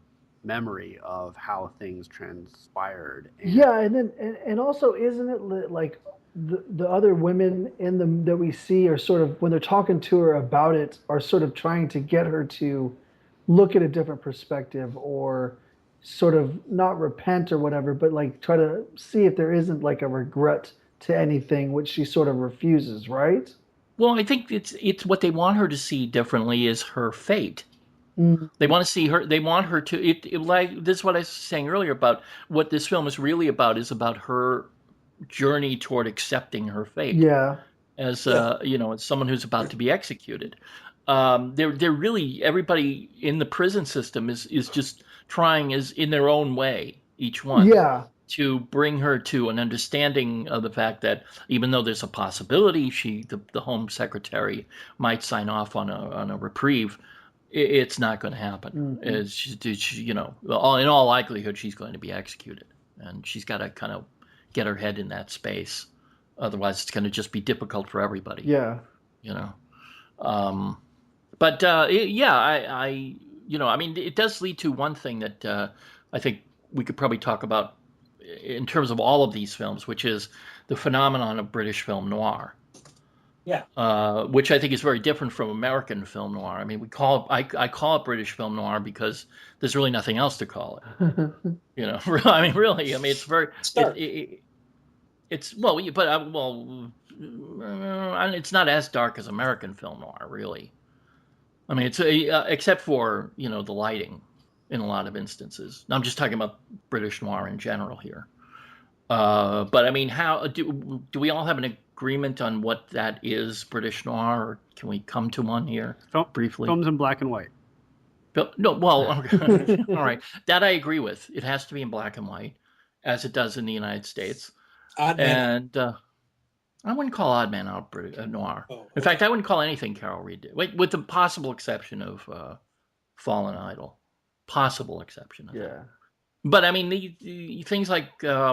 memory of how things transpired. And also, isn't it like the other women in them that we see are sort of, when they're talking to her about it, are sort of trying to get her to look at a different perspective or sort of not repent or whatever, but like try to see if there isn't like a regret to anything, which she sort of refuses, right? Well, I think it's what they want her to see differently is her fate. Mm-hmm. They want to see her. They want her to. Like this is what I was saying earlier about what this film is really about. Is about her journey toward accepting her fate. Yeah. As as someone who's about to be executed. They're really, everybody in the prison system is just trying in their own way, each one. Yeah. To bring her to an understanding of the fact that even though there's a possibility the Home Secretary might sign off on a reprieve, it's not going to happen. Mm-hmm. In all likelihood, she's going to be executed, and she's got to kind of get her head in that space. Otherwise, it's going to just be difficult for everybody. Yeah. It does lead to one thing that I think we could probably talk about in terms of all of these films, which is the phenomenon of British film noir. Yeah. Which I think is very different from American film noir. I mean, I call it British film noir because there's really nothing else to call it. I mean, really. I mean, it's very. It's not as dark as American film noir, really. I mean, it's except for the lighting in a lot of instances. I'm just talking about British noir in general here. But I mean, how do we all have an agreement on what that is, British noir, or can we come to one here briefly? Films in black and white. No, well, all right. That I agree with. It has to be in black and white, as it does in the United States. Odd Man. And I wouldn't call Odd Man Out noir. Oh, okay. In fact, I wouldn't call anything Carol Reed did, with the possible exception of Fallen Idol. Possible exception. Yeah. But I mean, the things like I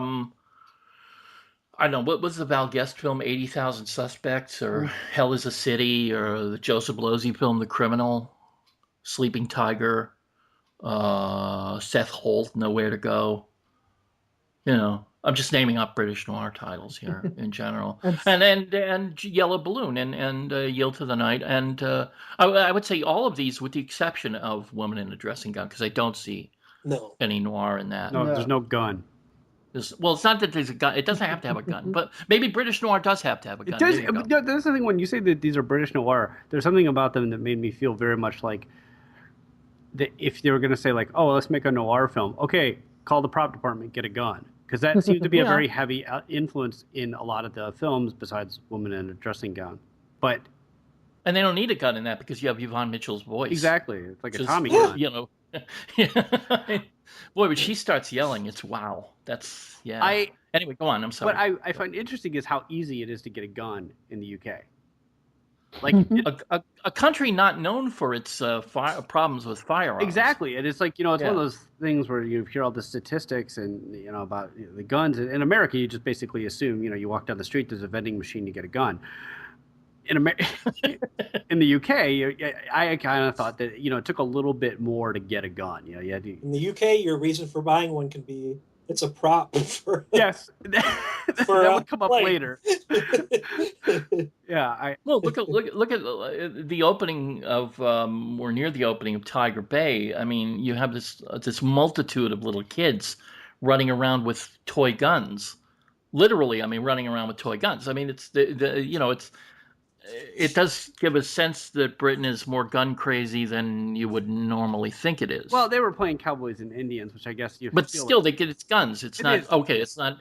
don't know, what was the Val Guest film, 80,000 Suspects, or Hell is a City, or the Joseph Losey film, The Criminal, Sleeping Tiger, Seth Holt, Nowhere to Go. I'm just naming up British noir titles here in general, and Yellow Balloon and Yield to the Night, and I would say all of these, with the exception of Woman in a Dressing Gown, because I don't see any noir in that. No, there's no gun. It's not that there's a gun. It doesn't have to have a gun, but maybe British noir does have to have a gun. It does. That's the thing. When you say that these are British noir, there's something about them that made me feel very much like that. If they were going to say like, "Oh, let's make a noir film," okay, call the prop department, get a gun. because that seems to be a Yeah. very heavy influence in a lot of the films besides Woman in a Dressing Gown. But And they don't need a gun in that because you have Yvonne Mitchell's voice. exactly, it's like a Which is, Tommy gun. you know, yeah. Boy, when she starts yelling, it's wow. That's yeah. Anyway, go on. I'm sorry. What I find interesting is how easy it is to get a gun in the UK. Like a country not known for its problems with firearms. Exactly, and it's like, you know, it's one of those things where you hear all the statistics and, you know, about the guns. In America, you just basically assume, you know, you walk down the street, there's a vending machine, you get a gun. In the UK, I kind of thought that, you know, it took a little bit more to get a gun. You know, you had to... In the UK, your reason for buying one can be it's a prop for yes, that would come up later. Yeah, well, look at the opening of or near the opening of Tiger Bay. I mean, you have this multitude of little kids running around with toy guns. Literally, I mean, running around with toy guns. I mean, it's it does give a sense that Britain is more gun crazy than you would normally think it is. Well, they were playing cowboys and Indians, which I guess you. But still, they get its guns. It's not is. Okay. It's not.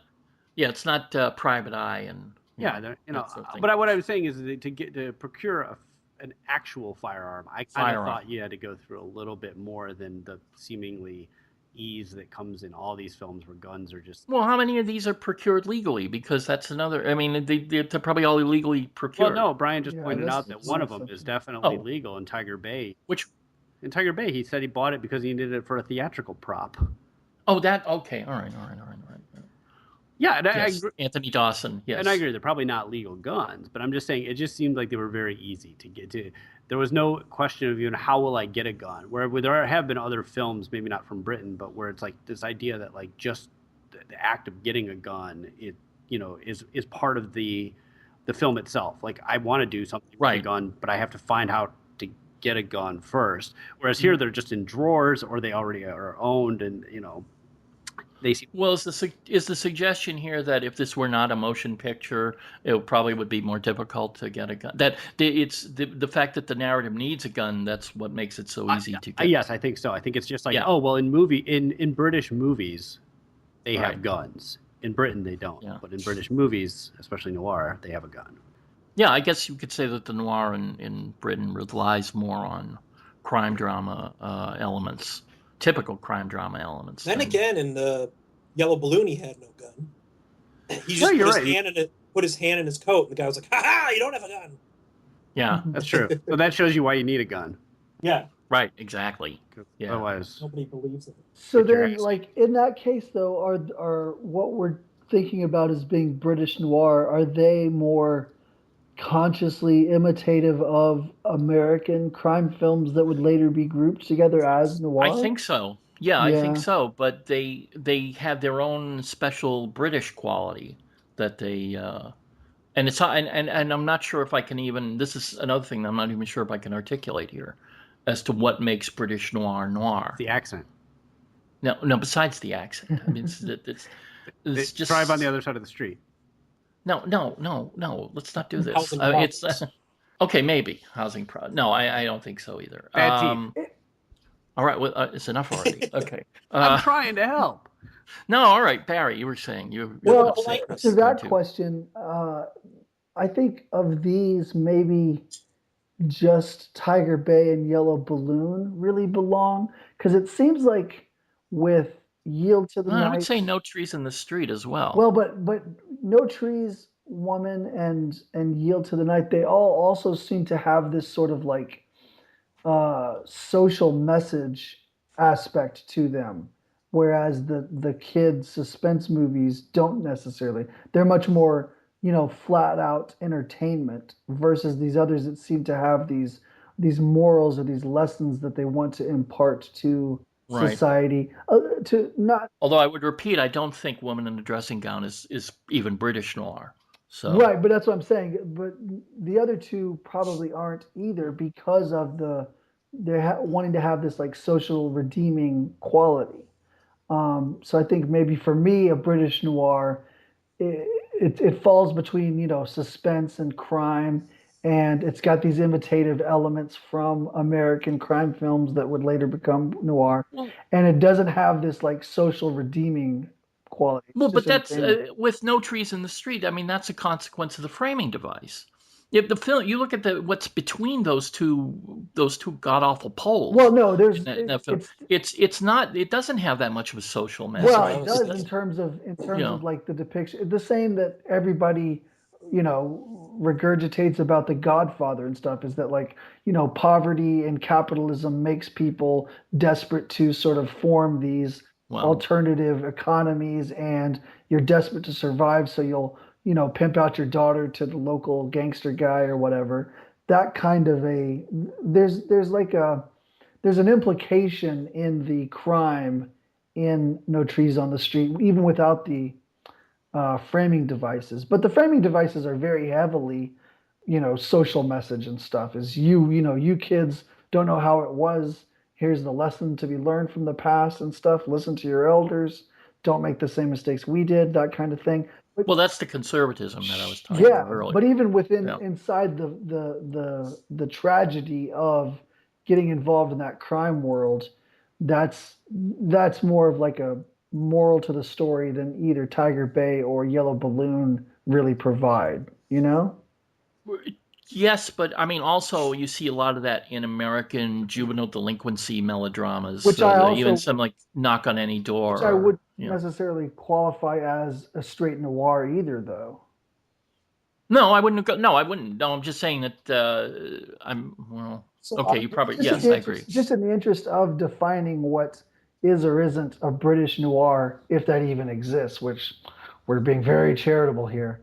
Yeah, it's not Private Eye and. Yeah, you know. But what I was saying is to procure an actual firearm, I kind of thought you had to go through a little bit more than the seemingly ease that comes in all these films where guns are just... Well, how many of these are procured legally? Because that's another... I mean, they're probably all illegally procured. Well, no, Brian just pointed out that one of them is definitely legal in Tiger Bay. In Tiger Bay, he said he bought it because he needed it for a theatrical prop. Oh, that... Okay, all right. Yeah, and yes. Anthony Dawson, yes. And I agree, they're probably not legal guns, but I'm just saying it just seemed like they were very easy to get to. There was no question of even how will I get a gun. Where there have been other films, maybe not from Britain, but where it's like this idea that like just the act of getting a gun, it is part of the film itself. Like I want to do something with a gun, but I have to find how to get a gun first. Whereas here they're just in drawers or they already are owned, and they seem... Well, is the suggestion here that if this were not a motion picture, it probably would be more difficult to get a gun? That it's the fact that the narrative needs a gun, that's what makes it so easy to get. Yes, I think so. I think it's just like, in British movies, they have guns. In Britain, they don't. Yeah. But in British movies, especially noir, they have a gun. Yeah, I guess you could say that the noir in Britain relies more on crime drama elements. Typical crime drama elements. Then again, in the Yellow Balloon, he had no gun. He just put his hand in his coat, and the guy was like, "Ha ha! You don't have a gun." Yeah, that's true. So that shows you why you need a gun. Yeah. Right. Exactly. Yeah. Otherwise, nobody believes it. So then, like in that case, though, are what we're thinking about as being British noir? Are they more consciously imitative of American crime films that would later be grouped together as noir? I think so. Yeah, I think so. But they have their own special British quality that they and it's and I'm not sure if I can even. This is another thing I'm not even sure if I can articulate here as to what makes British noir. The accent. No. Besides the accent, I mean, it's just drive on the other side of the street. No. Let's not do this. It's okay. Maybe housing problem. No, I don't think so either. Bad teeth. All right. Well, it's enough already. Okay. I'm trying to help. No. All right, Barry. You were saying you. Well, to that question, I think of these maybe just Tiger Bay and Yellow Balloon really belong, because it seems like with Yield to the Night. I would say No Trees in the Street as well. Well, but No Trees, Woman, and Yield to the Night, they all also seem to have this sort of like social message aspect to them, whereas the kids suspense movies don't necessarily. They're much more flat out entertainment versus these others that seem to have these morals or these lessons that they want to impart to society. Although I would repeat, I don't think Woman in a Dressing Gown is even British noir. So right, but that's what I'm saying. But the other two probably aren't either, because of they're wanting to have this like social redeeming quality. So I think maybe for me, a British noir, it falls between suspense and crime, and it's got these imitative elements from American crime films that would later become noir, and it doesn't have this like social redeeming quality. It's Well, but just that's entertainment. with No Trees in the Street. I mean, that's a consequence of the framing device. If the film, you look at what's between those two god awful poles Well, no, in that film. it's It's not. It doesn't have that much of a social That's well, what I message. it was does thinking. in You terms of know, like the depiction. The same that everybody, regurgitates about The Godfather and stuff is that like, poverty and capitalism makes people desperate to sort of form these well, alternative economies, and you're desperate to survive, so you'll, pimp out your daughter to the local gangster guy or whatever. That kind of a there's like a there's an implication in the crime in No Trees on the Street, even without the framing devices. But the framing devices are very heavily, social message and stuff. Is you kids don't know how it was. Here's the lesson to be learned from the past and stuff. Listen to your elders. Don't make the same mistakes we did. That kind of thing. But well, that's the conservatism that I was talking yeah, about but earlier. even within Yeah. inside the tragedy of getting involved in that crime world, that's more of like a moral to the story than either Tiger Bay or Yellow Balloon really provide, you know? Yes, but I mean, also you see a lot of that in American juvenile delinquency melodramas. Which I Even also some like Knock on Any Door, which I would or necessarily qualify as a straight noir either, though. No, I wouldn't go. No, I wouldn't. No, I'm just saying that I'm well. So Okay, you probably just in yes, the I agree. interest, just in the interest of defining what is or isn't a British noir, if that even exists, which we're being very charitable here.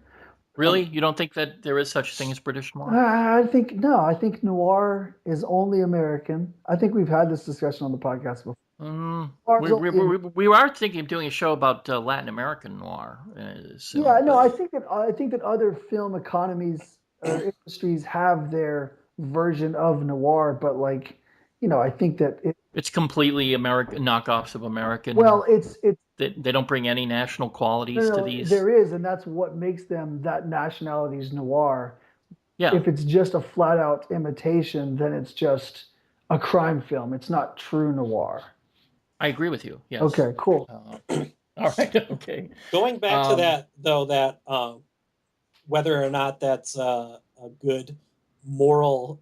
Really, you don't think that there is such a thing as British noir? I think no. I think noir is only American. I think we've had this discussion on the podcast before. Noir is We, we, only we, we are thinking of doing a show about Latin American noir Yeah, soon, no, but I think that other film economies or industries have their version of noir, but like, I think that it's completely American knockoffs of American. well, it's They don't bring any national no, qualities to no, these. there is, and that's what makes them that nationality's noir. Yeah, If it's just a flat out imitation, then it's just a crime film. It's not true noir. I agree with you. Yes. Okay, cool. All right. Okay. Going back to Um, that though, that whether or not that's a good moral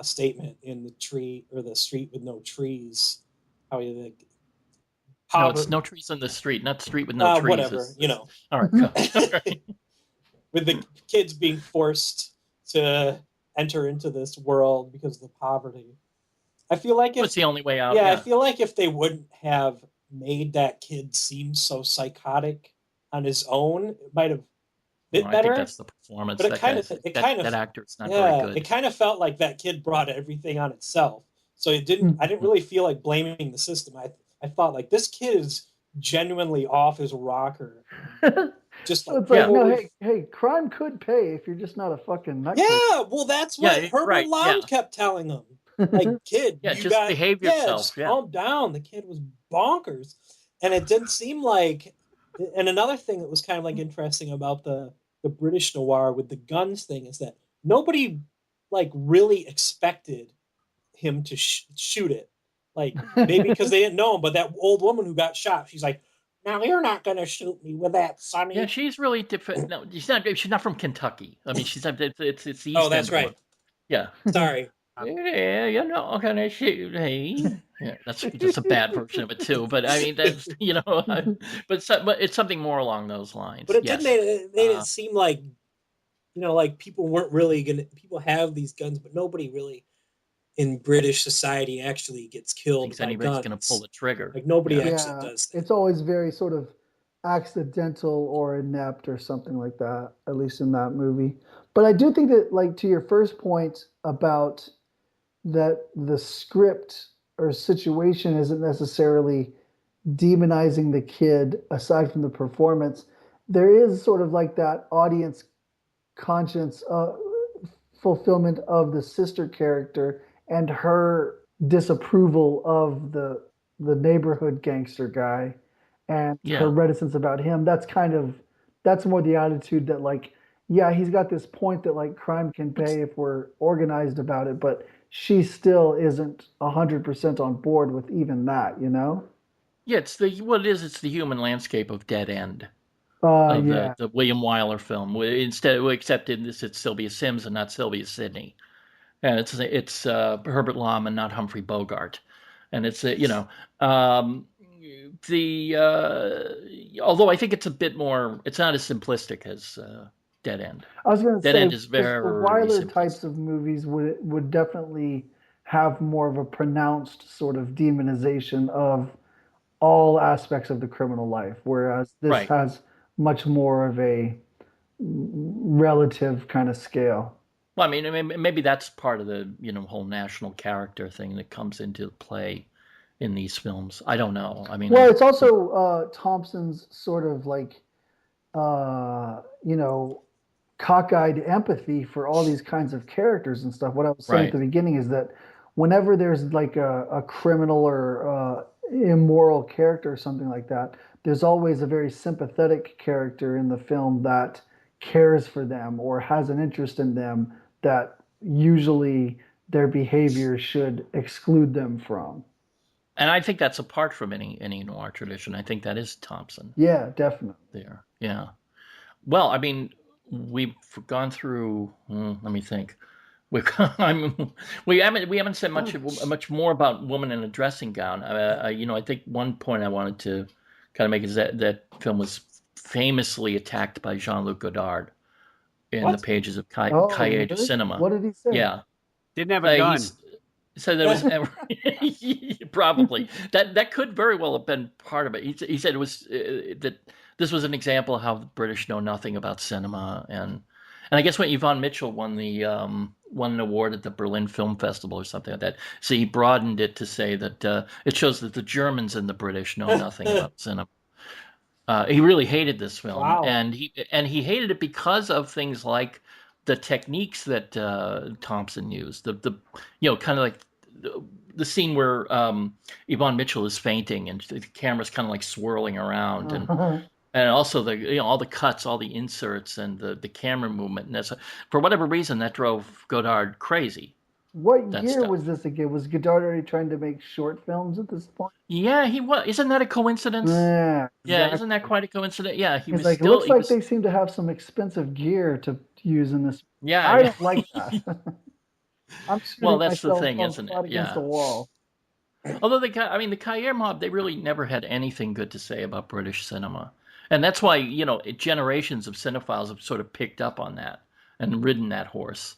statement in the tree or the street with no trees. How you think? no, it's Poverty, No Trees on the Street, not Street with No Trees. whatever, All right. Go. All right. with the kids being forced to enter into this world because of the poverty. I feel like What's if the only way out? Yeah, I Yeah. feel like if they wouldn't have made that kid seem so psychotic on his own, it might have Well, bit I think better. that's the performance. But That guy's that actor's not very it good. kind of felt like that kid brought everything on itself. So I didn't really feel like blaming the system. I thought like this kid is genuinely off his rocker. Just like It's like, no, totally. hey, crime could pay if you're just not a fucking nutcase. Yeah, well, that's what Yeah. Herbert Right. Yeah. Lom kept telling him. Like, kid, Yeah. you Just got behave yeah, yourself. just Yeah. calm down. The kid was bonkers, and it didn't seem like. And another thing that was kind of like interesting about the British noir with the guns thing is that nobody like really expected him to shoot it. Like maybe because they didn't know him, but that old woman who got shot, she's like, "Now you're not gonna shoot me with that, Sonny." Yeah. She's really different. No, she's not. She's not from Kentucky. I mean, she's not. It's the Oh, East that's End right. one. Yeah. Sorry. Yeah, you're not gonna shoot me. Yeah, that's just a bad version of it too. But I mean, that's but it's something more along those lines. But it did Yes. made it seem like like people weren't really gonna. People have these guns, but nobody really in British society actually gets killed Thinks by anybody's gonna pull guns. the trigger. Like nobody Yeah. actually Yeah, does that. it's always very sort of accidental or inept or something like that, at least in that movie. But I do think that, like, to your first point about that the script or situation isn't necessarily demonizing the kid aside from the performance, there is sort of like that audience conscience fulfillment of the sister character and her disapproval of the neighborhood gangster guy and her Yeah. reticence about him. That's more the attitude that, like, yeah, he's got this point that like crime can pay if we're organized about it, but she still isn't 100% on board with even that, you know? Yeah, it's what it is. It's the human landscape of Dead End of Yeah. the William Wyler film. Except in this, it's Sylvia Sims and not Sylvia Sidney, and it's Herbert Lom and not Humphrey Bogart, and it's um, the although I think it's a bit more. It's not as simplistic as Dead End. I was going to Dead say End is because the very Wyler types simplistic. of movies would definitely have more of a pronounced sort of demonization of all aspects of the criminal life, whereas this Right. has much more of a relative kind of scale. Well, I mean, maybe that's part of the whole national character thing that comes into play in these films. I don't know. I mean, Well, it's also Thompson's sort of like you know, cockeyed empathy for all these kinds of characters and stuff. What I was saying at right. the beginning is that whenever there's like a criminal or immoral character or something like that, there's always a very sympathetic character in the film that cares for them or has an interest in them that usually their behavior should exclude them from. And I think that's apart from any noir tradition. I think that is Thompson Yeah, definitely. there. Yeah. Well, I mean, we've gone through. Let me think. We've we haven't said much more about Woman in a Dressing Gown. I think one point I wanted to kind of make is that film was famously attacked by Jean-Luc Godard in the What? pages of Oh, Cahiers du really? Cinema. What did he say? Yeah, Didn't have a gun. he's said there was probably that could very well have been part of it. He said it was that this was an example of how the British know nothing about cinema, and I guess when Yvonne Mitchell won an award at the Berlin Film Festival or something like that, so he broadened it to say that it shows that the Germans and the British know nothing about cinema. He really hated this film, Wow. and he hated it because of things like the techniques that Thompson used. The kind of like the scene where Yvonne Mitchell is fainting and the camera's kind of like swirling around, and also the all the cuts, all the inserts, and the camera movement. And that's for whatever reason that drove Godard crazy. What That year stuff. was this again? Was Godard already trying to make short films at this point? Yeah, he was. Isn't that a coincidence? Yeah, Yeah, isn't that exactly. quite a coincidence? Yeah, he He's was like, it still. looks He like was. they seem to have some expensive gear to use in this. Yeah, I yeah. don't like that. I'm Well, shooting that's the myself thing, on isn't it? flat against the Yeah. wall. Although the Cahiers mob, they really never had anything good to say about British cinema, and that's why generations of cinephiles have sort of picked up on that and ridden that horse,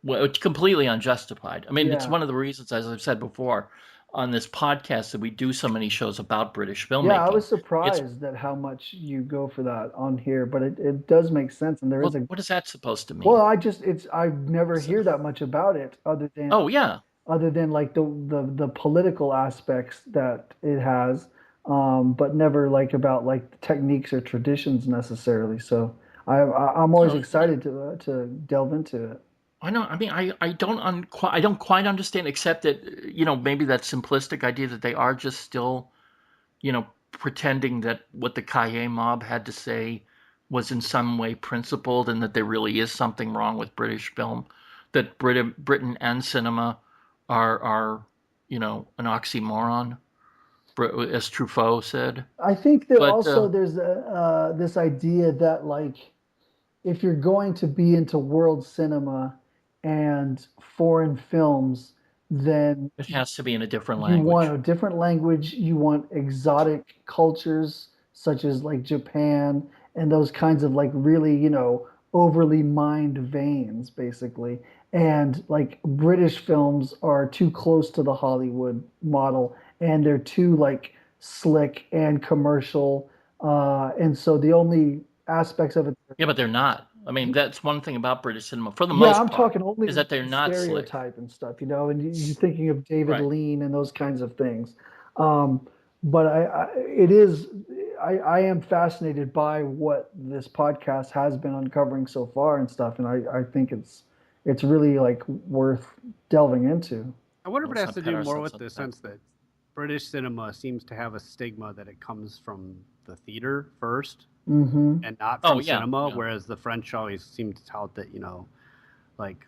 which completely unjustified. I mean, it's Yeah. one of the reasons, as I've said before, on this podcast that we do so many shows about British Yeah, I filmmaking. was It's surprised at how much you go for that on here, but it does make sense. And there is well, a, what is that supposed to well, mean? I never So- hear that much about it oh yeah, other than like the political aspects that it has, but never like about like techniques or traditions necessarily. So I'm always no, excited to delve into it. I know. I mean, I don't quite understand, except that maybe that simplistic idea that they are just still pretending that what the Cahiers mob had to say was in some way principled, and that there really is something wrong with British film, that Britain and cinema are an oxymoron, as Truffaut said. I think that But also there's this idea that like if you're going to be into world cinema and foreign films, then it has to be in a different you want language. a different language, you want exotic cultures such as like Japan and those kinds of like really, overly mined veins, basically. And like British films are too close to the Hollywood model and they're too like slick and commercial. And so the only aspects of it, Yeah, but they're not. I mean, that's one thing about British cinema, for the yeah, most I'm part, talking only is like that they're the not slick. stereotype and stuff, and you're thinking of David Right. Lean and those kinds of things. Um, but I am fascinated by what this podcast has been uncovering so far and stuff, and I think it's really like worth delving into. I wonder if Let's it has not to pat do more ourselves with on the the back. sense that British cinema seems to have a stigma that it comes from the theater first Hmm. and not Oh from yeah, cinema, yeah. whereas the French always seem to tout that, like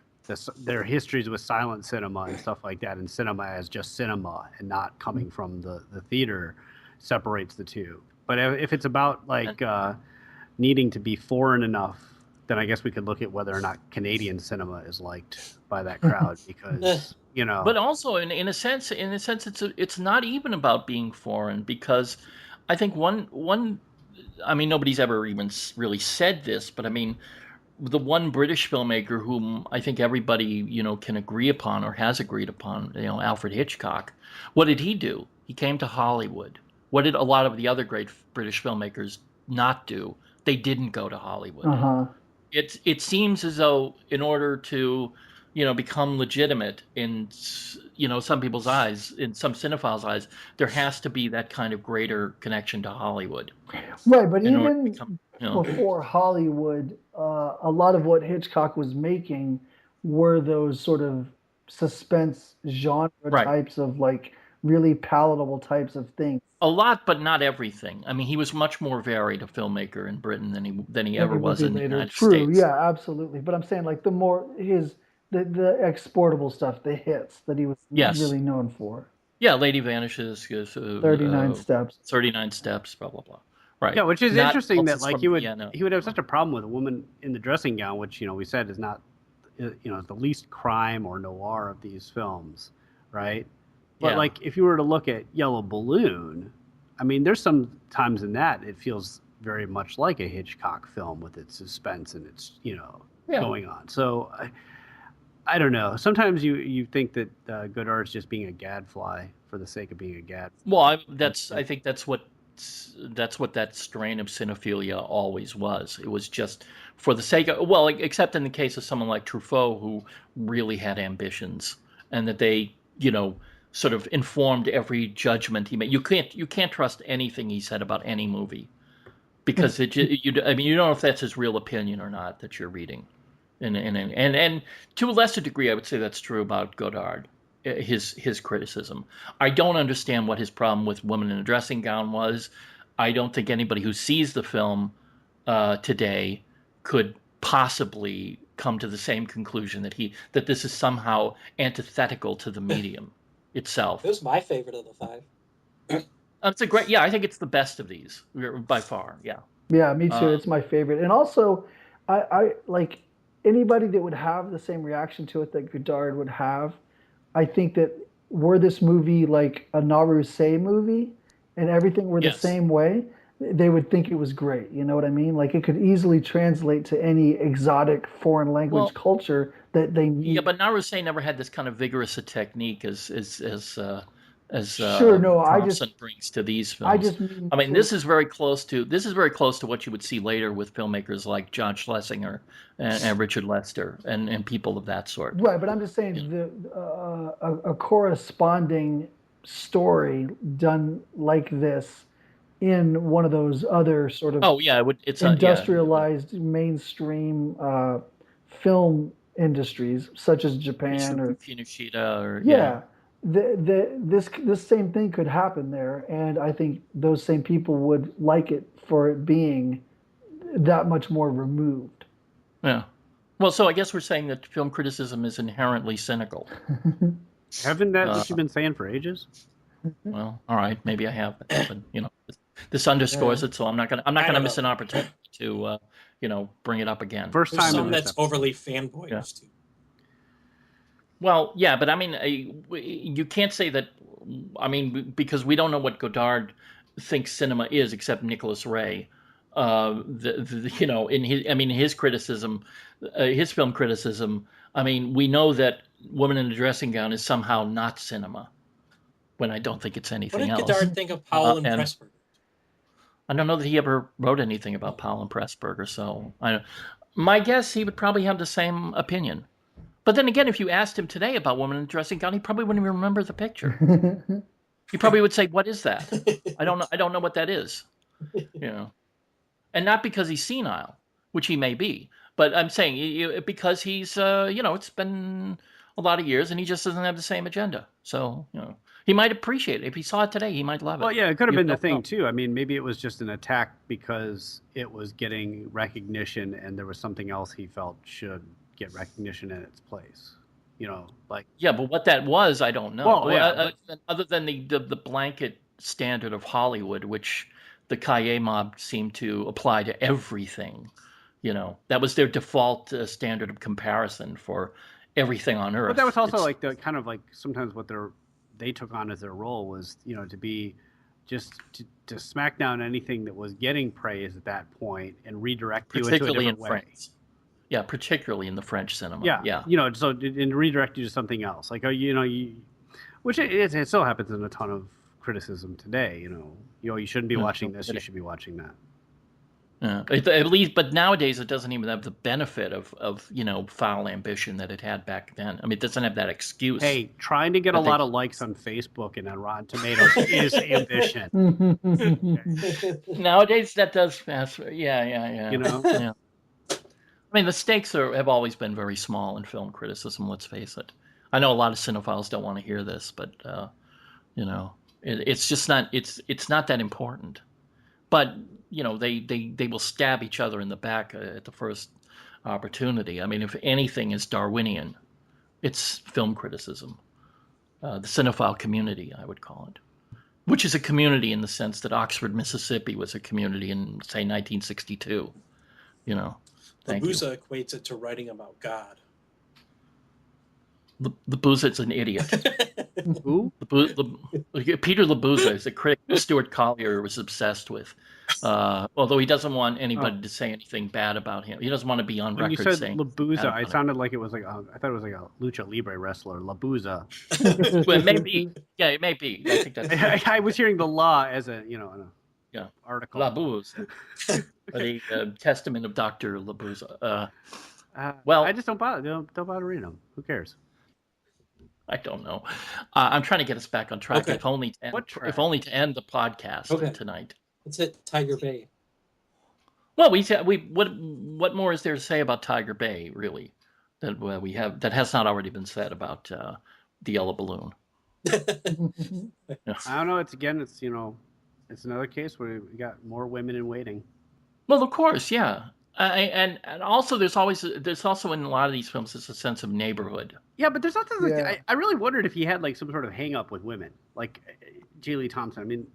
their histories with silent cinema and stuff like that, and cinema as just cinema and not coming from the theater. separates the two. But if it's about like needing to be foreign enough, then I guess we could look at whether or not Canadian cinema is liked by that crowd because you know. But also in a sense, it's not even about being foreign, because I think one I mean, nobody's ever even really said this, but I mean, the one British filmmaker whom I think everybody, can agree upon or has agreed upon, Alfred Hitchcock. What did he do? He came to Hollywood. What did a lot of the other great British filmmakers not do? They didn't go to Hollywood. Uh-huh. It seems as though in order to, become legitimate in, some people's eyes, in some cinephiles' eyes, there has to be that kind of greater connection to Hollywood. Right, but in order to even become, before Hollywood, a lot of what Hitchcock was making were those sort of suspense genre Right. types of like really palatable types of things. A lot, but not everything. I mean, he was much more varied a filmmaker in Britain than he ever Maybe was in the later. United True, States. yeah, absolutely. But I'm saying like the more the exportable stuff, the hits that he was Yes. really known for. Yeah, Lady Vanishes, 39 Steps. 39 Steps, blah blah blah. Right. Yeah, which is Not interesting that Pulses like from he would Vienna. he would have such a problem with a woman in the dressing gown, which we said is not the least crime or noir of these films, right? But Yeah. like if you were to look at Yellow Balloon, I mean, there's some times in that it feels very much like a Hitchcock film with its suspense and its going on. So I don't know. Sometimes you think that Godard is just being a gadfly for the sake of being a gad. Well, I think that's what that strain of cinephilia always was. It was just for the sake of, well, except in the case of someone like Truffaut, who really had ambitions, and that they, sort of informed every judgment he made. You can't trust anything he said about any movie, because you don't know if that's his real opinion or not that you're reading. And to a lesser degree, I would say that's true about Godard, his criticism. I don't understand what his problem with Woman in a Dressing Gown was. I don't think anybody who sees the film today could possibly come to the same conclusion that this is somehow antithetical to the medium itself. It was my favorite of the five. It's a great, I think it's the best of these by far. Yeah. Yeah, me too. It's my favorite. And also, I like anybody that would have the same reaction to it that Godard would have. I think that were this movie like a Naruse movie and everything were the same way, they would think it was great. You know what I mean? Like it could easily translate to any exotic foreign language culture that they need. Yeah, but Naruse never had this kind of vigorous a technique as Sure, no, Thompson brings to these films. I mean, this is very close to what you would see later with filmmakers like John Schlesinger and Richard Lester and people of that sort. Right, but I'm just saying a corresponding story done like this in one of those other sort of it's industrialized mainstream film industries such as Japan or Kinoshita or this same thing could happen there, and I think those same people would like it for it being that much more removed. Yeah. Well, so I guess we're saying that film criticism is inherently cynical. Haven't that what you've been saying for ages? Well, all right, maybe I have, but this underscores it, so I'm not gonna miss an opportunity to bring it up again. First time some that's overly fanboyish too. Well, yeah, but I mean, you can't say that. I mean, because we don't know what Godard thinks cinema is, except Nicholas Ray. In his criticism, his film criticism. I mean, we know that Woman in a Dressing Gown is somehow not cinema, when I don't think it's anything else. What did Godard think of Powell and Pressburger? I don't know that he ever wrote anything about Powell and Pressburger, so my guess he would probably have the same opinion. But then again, if you asked him today about Woman in a Dressing Gown, he probably wouldn't even remember the picture. He probably would say, "What is that? I don't know what that is." And not because he's senile, which he may be, but I'm saying because he's it's been a lot of years and he just doesn't have the same agenda. So he might appreciate it if he saw it today. He might love it. Well, yeah, it could have been the thing too. I mean, maybe it was just an attack because it was getting recognition and there was something else he felt should get recognition in its place. But what that was, I don't know. Well, other than the blanket standard of Hollywood, which the Kaye mob seemed to apply to everything. That was their default standard of comparison for everything on Earth. But that was also like the kind of like sometimes what they took on as their role was, to be just to smack down anything that was getting praise at that point and redirect you into a different way. French. Yeah, particularly in the French cinema. Yeah. So and redirect you to something else. Like, which it still happens in a ton of criticism today. You shouldn't be watching this. You should be watching that. At least, but nowadays it doesn't even have the benefit of foul ambition that it had back then. I mean, it doesn't have that excuse. Hey, trying to get a lot of likes on Facebook and on Rotten Tomatoes is ambition. Nowadays, that does pass. Yeah. Yeah. I mean, the stakes have always been very small in film criticism. Let's face it. I know a lot of cinephiles don't want to hear this, but it's just not. It's not that important. But they will stab each other in the back at the first opportunity. I mean, if anything is Darwinian, it's film criticism. The cinephile community, I would call it, which is a community in the sense that Oxford, Mississippi was a community in, say, 1962. Labuza equates it to writing about God. Labuza's an idiot. Who? Peter Labuza is a critic Stuart Collier was obsessed with. Although he doesn't want anybody to say anything bad about him. He doesn't want to be on record saying. When you said Labuza, it sounded like it was like I thought it was like a lucha libre wrestler, Labuza. Well, maybe. Yeah, it may be. I think that's. I was hearing the law as a article. Labuza, the Testament of Dr. Labuza. I just don't bother. Don't bother reading them. Who cares? I don't know. I'm trying to get us back on track. Okay. If only to end the podcast tonight. Let's hit Tiger Bay. Well, what more is there to say about Tiger Bay, really, that we have that has not already been said about the Yellow Balloon? I don't know. It's another case where we got more women in waiting. Well, of course, yeah. And also there's also in a lot of these films there's a sense of neighborhood. Yeah, but there's nothing. I really wondered if he had like some sort of hang up with women, like J Lee Thompson. I mean,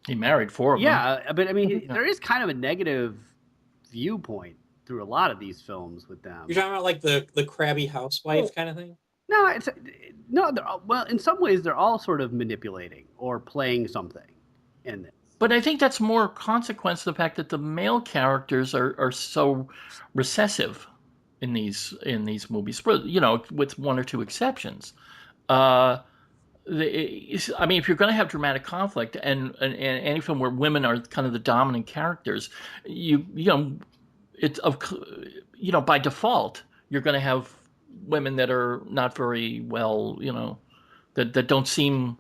he married 4 of them. Yeah, but I mean, there is kind of a negative viewpoint through a lot of these films with them. You're talking about like the crabby housewife kind of thing? No, well, in some ways they're all sort of manipulating or playing something in this. But I think that's more consequence of the fact that the male characters are so recessive in these movies, with one or two exceptions. I mean, if you're going to have dramatic conflict and any film where women are kind of the dominant characters, by default you're going to have women that are not very well, that don't seem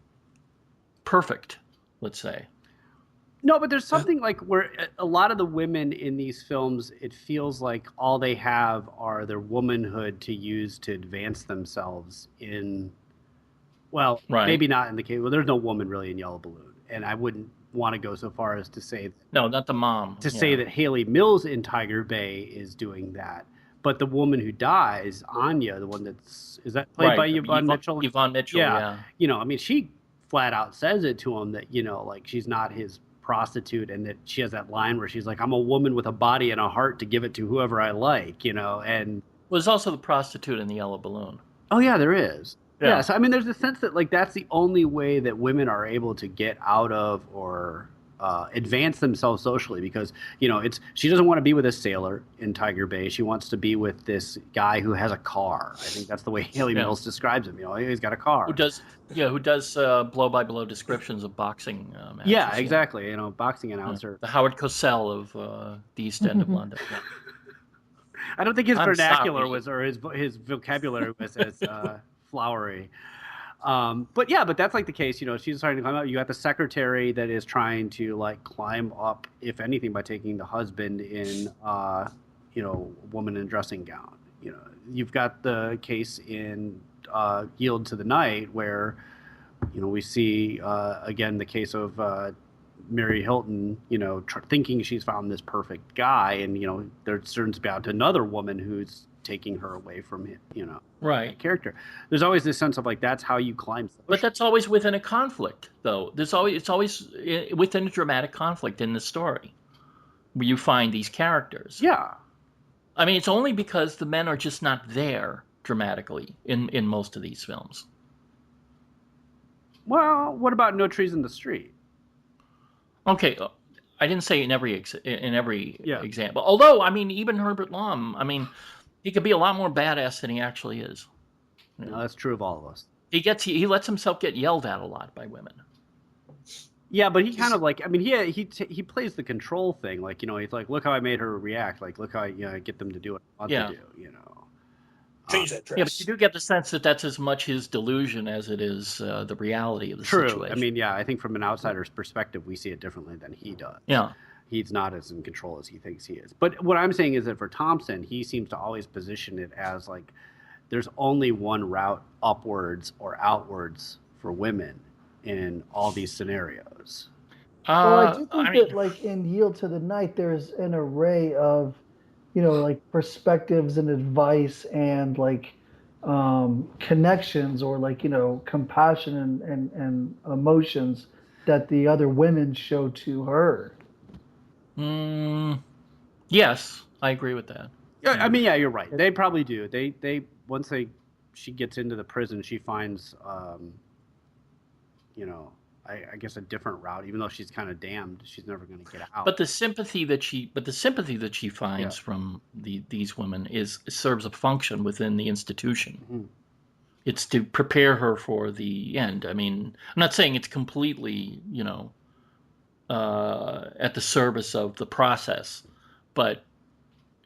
perfect, let's say. No, but there's something like where a lot of the women in these films, it feels like all they have are their womanhood to use to advance themselves in, well, right. Maybe not in the case. Well, there's no woman really in Yellow Balloon. And I wouldn't want to go so far as to say. No, not the mom. Say that Haley Mills in Tiger Bay is doing that. But the woman who dies, Anya, the one is that played by Yvonne Mitchell? Yvonne Mitchell, yeah. I mean, she flat out says it to him that, like she's not his prostitute, and that she has that line where she's like, I'm a woman with a body and a heart to give it to whoever I like, and well, there's also the prostitute in the Yellow Balloon. Oh yeah, there is. Yeah. So I mean, there's a sense that like that's the only way that women are able to get out of or advance themselves socially, because she doesn't want to be with a sailor in Tiger Bay. She wants to be with this guy who has a car. I think that's the way Haley Mills describes him. He's got a car. Who does blow by blow descriptions of boxing matches. Yeah, exactly. Boxing announcer. The Howard Cosell of the East End of London. Yeah. I don't think his vernacular was, or his vocabulary was as flowery. But that's like the case. She's trying to climb up. You got the secretary that is trying to like climb up, if anything, by taking the husband in, a woman in a dressing gown. You've got the case in Yield to the Night where, we see again the case of Mary Hilton, thinking she's found this perfect guy, and there turns out another woman who's taking her away from him, right. character. There's always this sense of like that's how you climb. But that's always within a conflict, though. It's always within a dramatic conflict in the story where you find these characters. Yeah. I mean, it's only because the men are just not there dramatically in most of these films. Well, what about No Trees in the Street? Okay, I didn't say in every example. Although, I mean, even Herbert Lom, I mean, he could be a lot more badass than he actually is. No, that's true of all of us. He lets himself get yelled at a lot by women. Yeah, but he kind of like, I mean, he plays the control thing. Like, he's like, look how I made her react. Like, look how I get them to do what I want to do, Change that dress. Yeah, but you do get the sense that that's as much his delusion as it is the reality of the situation. I mean, yeah, I think from an outsider's perspective, we see it differently than he does. Yeah. He's not as in control as he thinks he is. But what I'm saying is that for Thompson, he seems to always position it as like there's only one route upwards or outwards for women in all these scenarios. Well, I do think that, like in Yield to the Night, there's an array of, like perspectives and advice and like connections or like compassion and emotions that the other women show to her. Yes, I agree with that. Yeah, I mean, yeah, you're right. They probably do. They once she gets into the prison, she finds I guess a different route. Even though she's kind of damned, she's never going to get out. But the sympathy that she finds from these women serves a function within the institution. Mm-hmm. It's to prepare her for the end. I mean, I'm not saying it's completely at the service of the process, but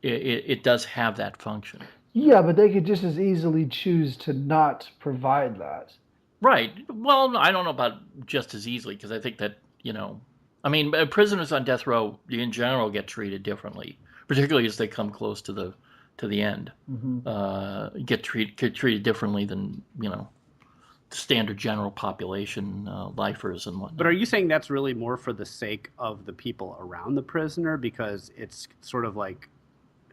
it does have that function. Yeah, but they could just as easily choose to not provide that. Right. Well, I don't know about just as easily because I think that, I mean, prisoners on death row in general get treated differently, particularly as they come close to the end. Mm-hmm. Get treated differently than, the standard general population lifers and whatnot. But are you saying that's really more for the sake of the people around the prisoner because it's sort of like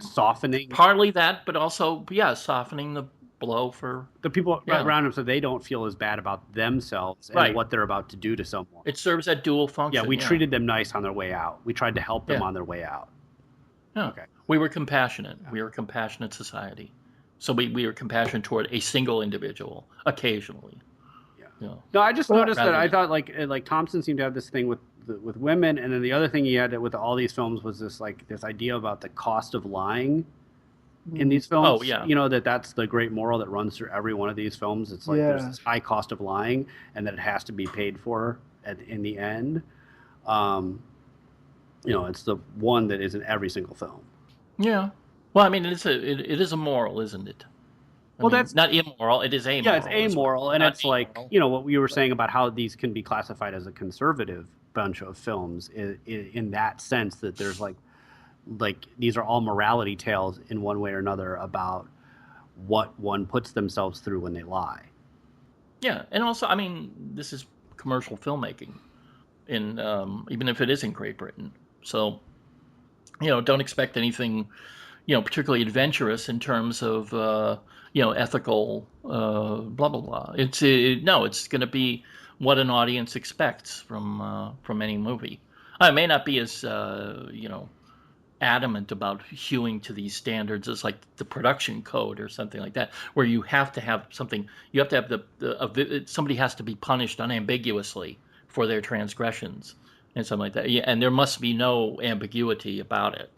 softening? Partly that, but also, softening the blow for the people around them so they don't feel as bad about themselves and what they're about to do to someone. It serves that dual function. Yeah, we treated them nice on their way out. We tried to help them on their way out. Yeah. Okay. We were compassionate. Yeah. We were a compassionate society. So we were compassionate toward a single individual occasionally. Yeah. No, I just noticed that I thought like Thompson seemed to have this thing with women, and then the other thing he had with all these films was this idea about the cost of lying in these films. Oh, yeah. That's the great moral that runs through every one of these films. It's like there's this high cost of lying and that it has to be paid for in the end. It's the one that is in every single film. Yeah. Well, I mean, it is a moral, isn't it? That's not immoral. It is amoral. Yeah, it's amoral. And it's like, what we were saying about how these can be classified as a conservative bunch of films in that sense that there's like these are all morality tales in one way or another about what one puts themselves through when they lie. Yeah, and also, I mean, this is commercial filmmaking, in even if it is in Great Britain. So, don't expect anything, particularly adventurous in terms of, ethical, blah blah blah. It's going to be what an audience expects from any movie. It may not be as adamant about hewing to these standards as like the production code or something like that, where you have to have something. You have to have somebody has to be punished unambiguously for their transgressions and something like that. Yeah, and there must be no ambiguity about it.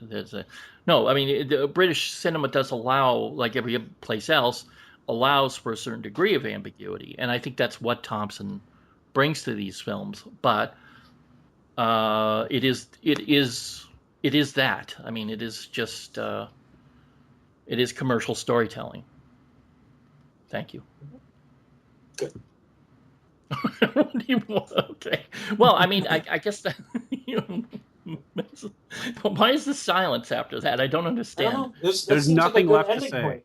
I mean, the British cinema does allow, like every place else, allows for a certain degree of ambiguity, and I think that's what Thompson brings to these films. But it is that. I mean, it is just it is commercial storytelling. Thank you. Good. Okay. Well, I mean, I guess that. Why is the silence after that? I don't understand. I don't know. There's nothing left to say.